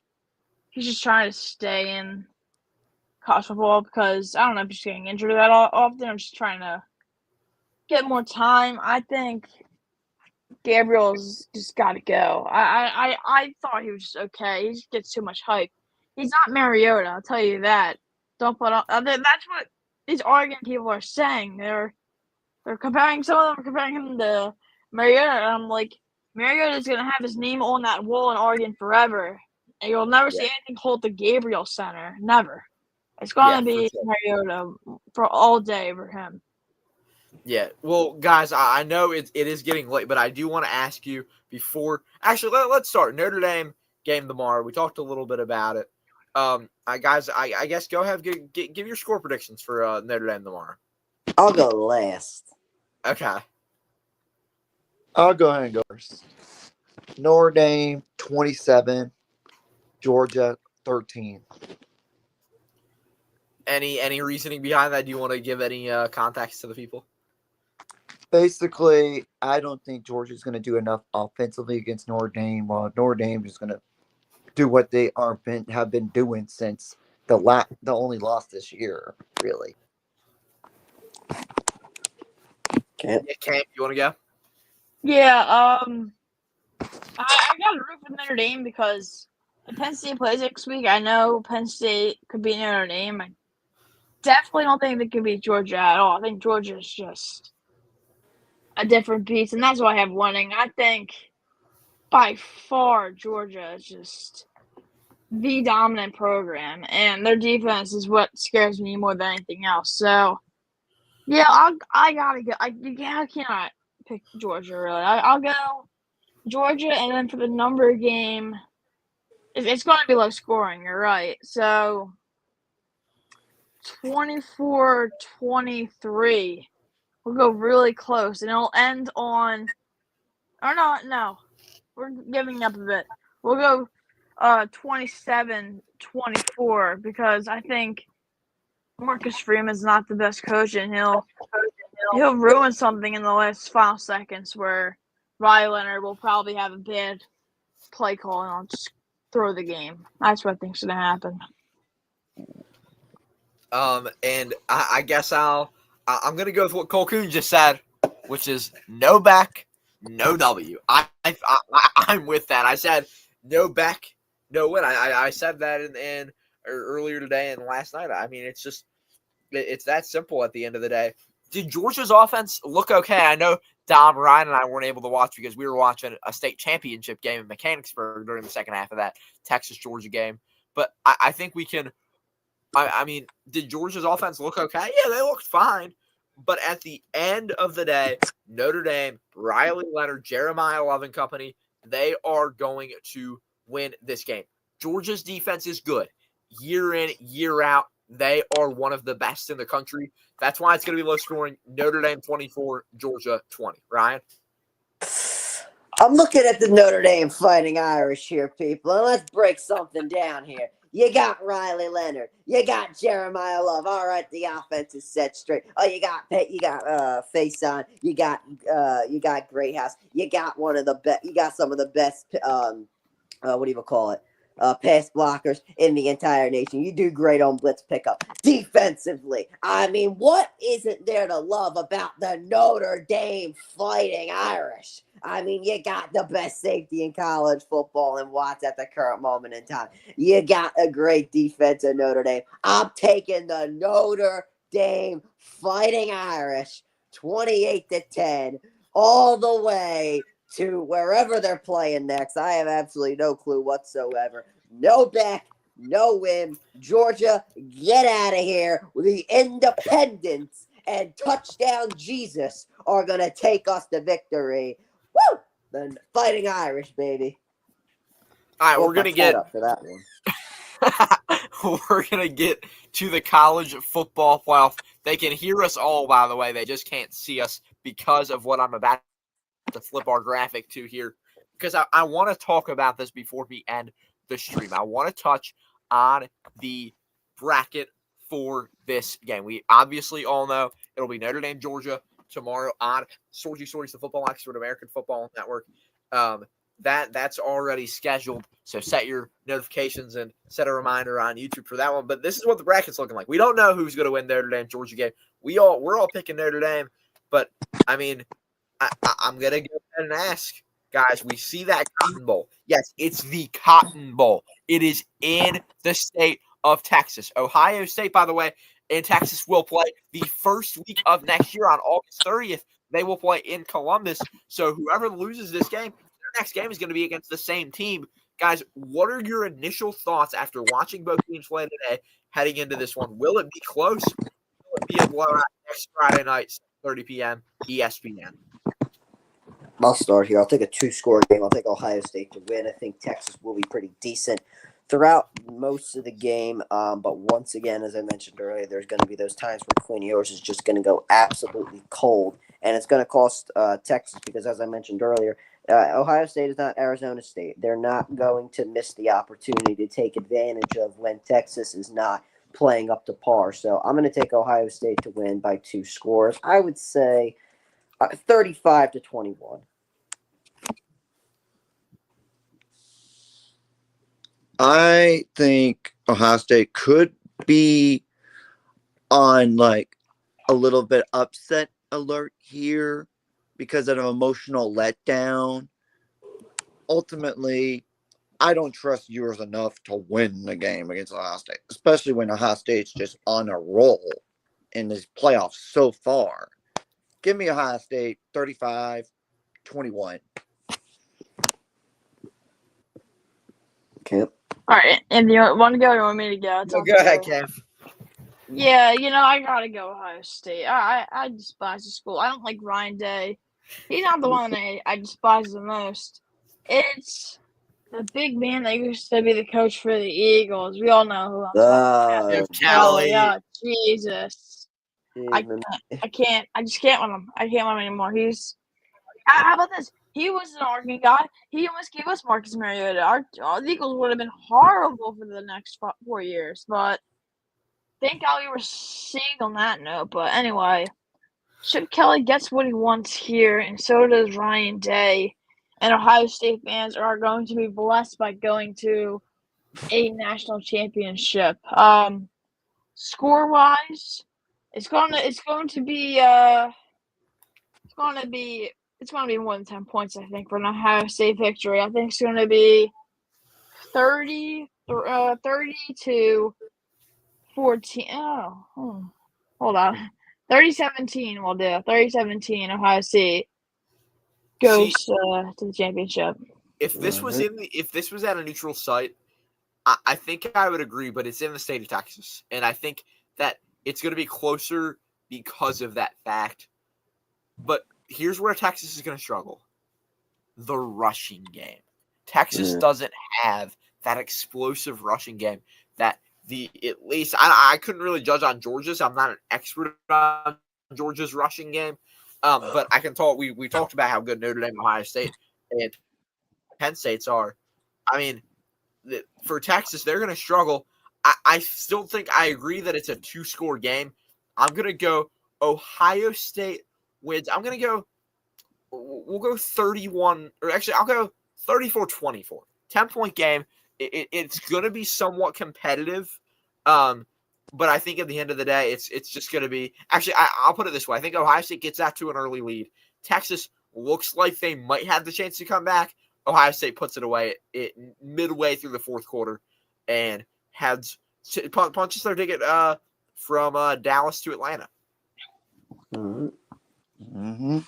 E: he's just trying to stay in college football because I don't know if he's getting injured that often. I'm just trying to get more time. I think Gabriel's just got to go. I thought he was just okay. He just gets too much hype. He's not Mariota, I'll tell you that. Don't put on. That's what these Oregon people are saying. They're comparing. Some of them are comparing him to Mariota, and I'm like, Mariota's gonna have his name on that wall in Oregon forever, and you'll never see anything hold the Gabriel Center. Never. It's gonna be Mariota for all day for him.
A: Yeah. Well, guys, I know it is getting late, but I do want to ask you before. Actually, let's start. Notre Dame game tomorrow. We talked a little bit about it. I guess go ahead, give your score predictions for Notre Dame tomorrow.
D: I'll go last.
A: Okay.
F: I'll go ahead and go first. Notre Dame 27, Georgia 13.
A: Any reasoning behind that? Do you want to give any context to the people?
F: Basically, I don't think Georgia's going to do enough offensively against Notre Dame, while Notre Dame is going to do what they have been doing since the only loss this year, really.
A: Cam, you want to go?
E: Yeah, I got to root for Notre Dame because if Penn State plays next week, I know Penn State could beat Notre Dame. I definitely don't think they can beat Georgia at all. I think Georgia is just a different beast, and that's why I have winning. I think by far Georgia is just the dominant program, and their defense is what scares me more than anything else. So, yeah, I gotta go. I cannot pick Georgia really. I'll go Georgia, and then for the number game, it's going to be low scoring. You're right. So 24-23. We'll go really close, and it'll end on. Or no, we're giving up a bit. We'll go 27-24 because I think Marcus Freeman's not the best coach, and he'll ruin something in the last final seconds where Riley Leonard will probably have a bad play call and I'll just throw the game. That's what I think's gonna happen.
A: And I guess I'm gonna go with what Cole Coon just said, which is no Beck, no W. I'm with that. I said no Beck, no win. I said that in earlier today and last night. I mean, it's that simple at the end of the day. Did Georgia's offense look okay? I know Dom, Ryan, and I weren't able to watch because we were watching a state championship game in Mechanicsburg during the second half of that Texas-Georgia game. But I think we can – I mean, did Georgia's offense look okay? Yeah, they looked fine. But at the end of the day, Notre Dame, Riley Leonard, Jeremiah Love and company, they are going to win this game. Georgia's defense is good. Year in, year out, they are one of the best in the country. That's why it's going to be low scoring. Notre Dame 24, Georgia 20. Ryan?
D: I'm looking at the Notre Dame Fighting Irish here, people, and let's break something down here. You got Riley Leonard. You got Jeremiah Love. All right, the offense is set straight. Oh, you got Faison. You got Greathouse. You got one of the best. You got some of the best. What do you call it? Pass blockers in the entire nation. You do great on blitz pickup. Defensively, I mean, what isn't there to love about the Notre Dame Fighting Irish? I mean, you got the best safety in college football and Watts at the current moment in time. You got a great defense at Notre Dame. I'm taking the Notre Dame Fighting Irish 28-10 all the way to wherever they're playing next. I have absolutely no clue whatsoever. No Beck, no win. Georgia, get out of here. The Independents and Touchdown Jesus are going to take us to victory. Woo! The Fighting Irish, baby.
A: All right, we're going to get
D: up for that one.
A: We're going to get to the college football playoff. They can hear us all, by the way. They just can't see us because of what I'm about to flip our graphic to here, because I want to talk about this before we end the stream. I want to touch on the bracket for this game. We obviously all know it'll be Notre Dame, Georgia tomorrow on Sorgy Stories, the Football Expert American Football Network. That's already scheduled. So set your notifications and set a reminder on YouTube for that one. But this is what the bracket's looking like. We don't know who's going to win Notre Dame Georgia game. We're all picking Notre Dame, but I mean, I'm going to go ahead and ask, guys. We see that Cotton Bowl. Yes, it's the Cotton Bowl. It is in the state of Texas. Ohio State, by the way, and Texas will play the first week of next year on August 30th. They will play in Columbus. So whoever loses this game, their next game is going to be against the same team. Guys, what are your initial thoughts after watching both teams play today heading into this one? Will it be close? Will it be a blowout next Friday night, 30 p.m., ESPN?
D: I'll start here. I'll take a 2-score game. I'll take Ohio State to win. I think Texas will be pretty decent throughout most of the game. But once again, as I mentioned earlier, there's going to be those times where Quinn Ewers is just going to go absolutely cold. And it's going to cost Texas because, as I mentioned earlier, Ohio State is not Arizona State. They're not going to miss the opportunity to take advantage of when Texas is not playing up to par. So I'm going to take Ohio State to win by 2 scores. I would say 35-21.
F: I think Ohio State could be on like a little bit upset alert here because of an emotional letdown. Ultimately, I don't trust Ewers enough to win the game against Ohio State, especially when Ohio State's just on a roll in this playoffs so far. Give me Ohio State 35-21.
D: Okay.
E: All right, and you want to go or you want me to go? It's
A: Go
E: up to
A: ahead,
E: you.
A: Kev.
E: Yeah, I gotta go Ohio State. I despise the school. I don't like Ryan Day. He's not the one that I despise the most. It's the big man that used to be the coach for the Eagles. We all know who I'm talking about.
A: Chip Kelly.
E: Oh, Jesus. I can't. I just can't with him. I can't with him anymore. How about this? He was an Oregon guy. He almost gave us Marcus Mariota. The Eagles would have been horrible for the next 4 years, but thank God we were saved on that note. But anyway, Chip Kelly gets what he wants here, and so does Ryan Day. And Ohio State fans are going to be blessed by going to a national championship. Score-wise, it's going to be more than 10 points, I think, for an Ohio State victory. I think it's going to be 30 to 14. Hold on. 30-17 we'll do. 30-17 Ohio State goes to the championship.
A: If this was at a neutral site, I think I would agree, but it's in the state of Texas. And I think that it's going to be closer because of that fact. But here's where Texas is going to struggle. The rushing game. Texas doesn't have that explosive rushing game that at least I couldn't really judge on Georgia's. I'm not an expert on Georgia's rushing game. But I can talk. We talked about how good Notre Dame, Ohio State, and Penn State's are. I mean, for Texas, they're going to struggle. I still think I agree that it's a 2-score game. I'm going to go Ohio State wins. I'm going to go. We'll go 31, or actually, I'll go 34-24. 10-point game. It's going to be somewhat competitive. But I think at the end of the day, it's just going to be – actually, I'll put it this way. I think Ohio State gets out to an early lead. Texas looks like they might have the chance to come back. Ohio State puts it away midway through the fourth quarter and punches their ticket from Dallas to Atlanta.
F: Mm-hmm.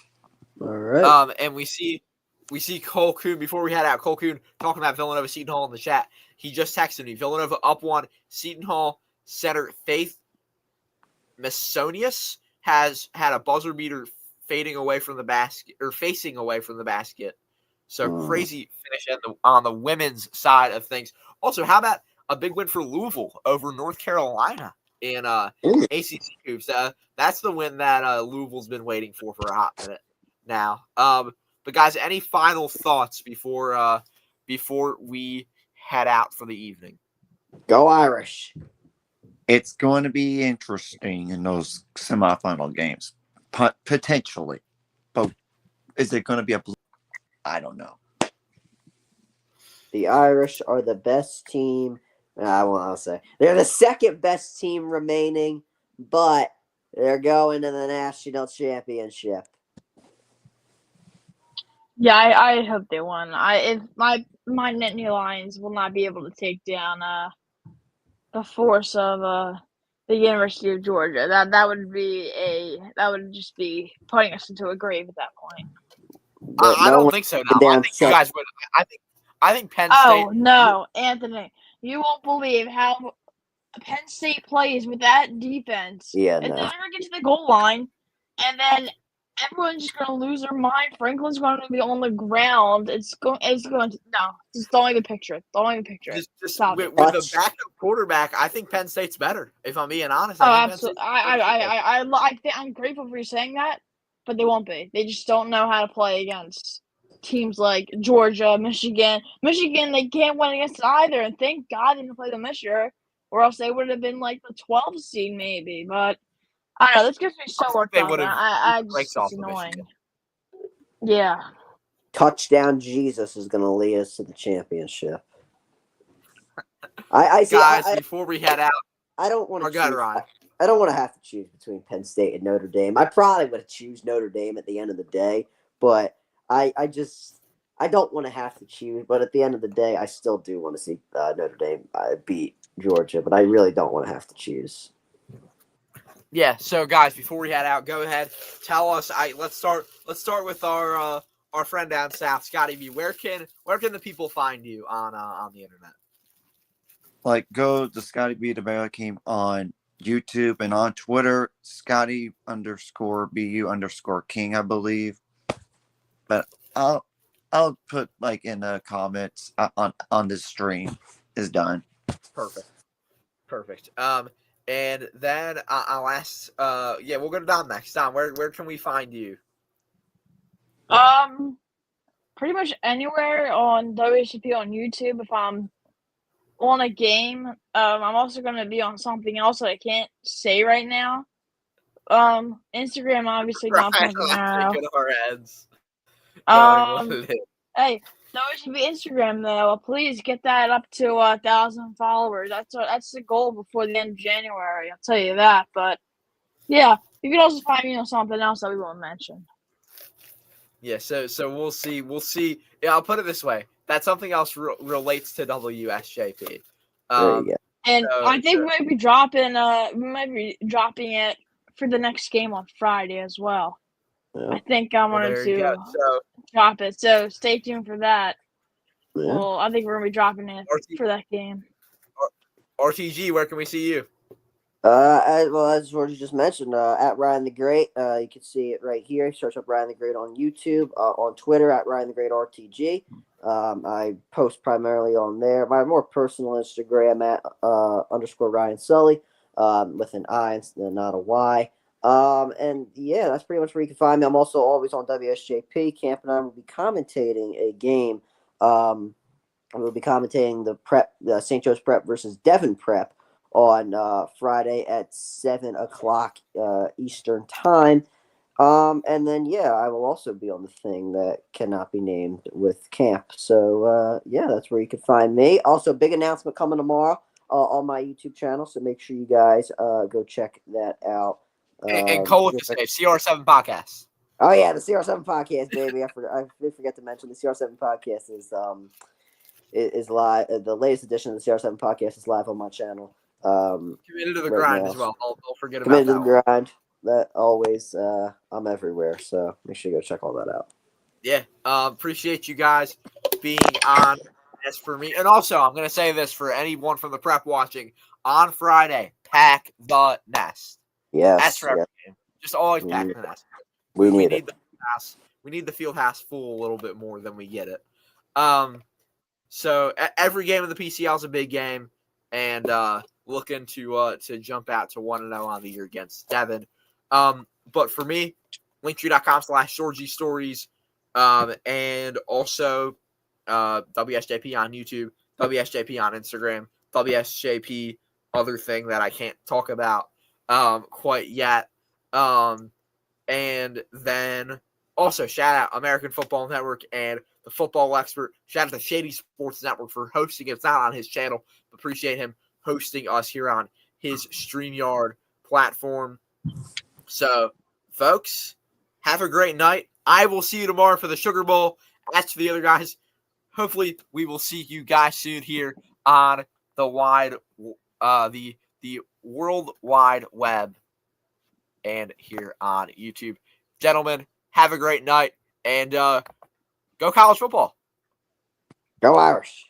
D: All right.
A: And we see Cole Kuhn before we head out. Cole Kuhn talking about Villanova Seton Hall in the chat. He just texted me. Villanova up 1. Seton Hall center Faith Masonius has had a buzzer beater facing away from the basket. So crazy finish on the women's side of things. Also, how about a big win for Louisville over North Carolina in ACC hoops? That's the win that Louisville's been waiting for a hot minute now. But guys, any final thoughts before we head out for the evening?
D: Go Irish.
F: It's going to be interesting in those semifinal games, potentially. But is it going to be I don't know.
D: The Irish are the best team. I'll say they're the second best team remaining, but they're going to the national championship.
E: Yeah, I hope they won. If my Nittany Lions will not be able to take down the force of the University of Georgia. That would just be putting us into a grave at that point.
A: I don't think so. No, I think you guys would. I think Penn State.
E: Oh no, Anthony, you won't believe how Penn State plays with that defense.
D: Yeah,
E: and
D: no.
E: They never get to the goal line, and then everyone's just gonna lose their mind. Franklin's going to be on the ground. It's going to no. Just don't even picture it. Don't even picture it.
A: Just with the backup quarterback, I think Penn State's better. If I'm being honest.
E: Absolutely. I'm grateful for you saying that, but they won't be. They just don't know how to play against teams like Georgia, Michigan. Michigan, they can't win against either, and thank God they didn't play them this year, or else they would have been like the 12th seed maybe. But I don't know. This gets me so worked up. It's annoying. Yeah.
D: Touchdown Jesus is going to lead us to the championship. I see.
A: Guys, before we head out,
D: I don't want to
A: choose.
D: I don't want to have to choose between Penn State and Notre Dame. I probably would choose Notre Dame at the end of the day, but I don't want to have to choose. But at the end of the day, I still do want to see Notre Dame beat Georgia, but I really don't want to have to choose.
A: Yeah. So, guys, before we head out, go ahead, tell us. Let's start with our friend down south, Scotty B. Where can the people find you on the internet?
F: Like, go to Scotty B. DeBarrakim on YouTube and on Twitter, Scotty_BU_King, I believe. But I'll put like in the comments on this stream is done.
A: Perfect. And then I'll ask. We'll go to Dom next. Dom, where can we find you?
E: Pretty much anywhere on WCP on YouTube. If I'm on a game, I'm also going to be on something else that I can't say right now. Instagram, obviously, not now.
A: Our heads.
E: Hey, WCP Instagram though. Please get that up to 1,000 followers. That's the goal before the end of January. I'll tell you that. But yeah, you can also find me on something else that we won't mention.
A: Yeah, so we'll see. Yeah, I'll put it this way: that something else relates to WSJP.
E: And I think we might be dropping it for the next game on Friday as well. Yeah. I think I wanted to drop it, so stay tuned for that. Yeah. Well, I think we're gonna be dropping it for that game.
A: RTG, where can we see you?
D: As George just mentioned, at Ryan the Great. You can see it right here. Search up Ryan the Great on YouTube, on Twitter at Ryan the Great RTG. I post primarily on there. My more personal Instagram at _ Ryan Sully, with an I and not a Y. And yeah, that's pretty much where you can find me. I'm also always on WSJP. Camp and I will be commentating a game. We'll be commentating the St. Joe's Prep versus Devon Prep on Friday at 7:00 Eastern time. And then I will also be on the thing that cannot be named with Camp. So that's where you can find me. Also, big announcement coming tomorrow on my YouTube channel. So make sure you guys go check that out.
A: And Cole with the CR7 podcast.
D: Oh yeah, the CR7 podcast, baby. I forget to mention the CR7 podcast is live. The latest edition of the CR7 podcast is live on my channel.
A: Committed to the grind as well. Don't forget about that.
D: Committed to the grind. That always, I'm everywhere. So make sure you go check all that out.
A: Yeah, appreciate you guys being on. As for me, and also I'm gonna say this for anyone from the prep watching on Friday: pack the nest.
D: Yes,
A: that's for every game. Just always pack the nest.
D: We need
A: the house. We need the field house full a little bit more than we get it. So every game of the PCL is a big game, and looking to jump out to 1-0 on the year against Devon. But for me, linktree.com/StoryStories, and also WSJP on YouTube, WSJP on Instagram, WSJP other thing that I can't talk about quite yet. And then Also, shout out American Football Network and the Football Expert. Shout out to Shady Sports Network for hosting it. It's not on his channel, but appreciate him hosting us here on his StreamYard platform. So, folks, have a great night. I will see you tomorrow for the Sugar Bowl. As for the other guys, hopefully we will see you guys soon here on the World Wide Web and here on YouTube. Gentlemen, have a great night and go college football.
D: Go Irish.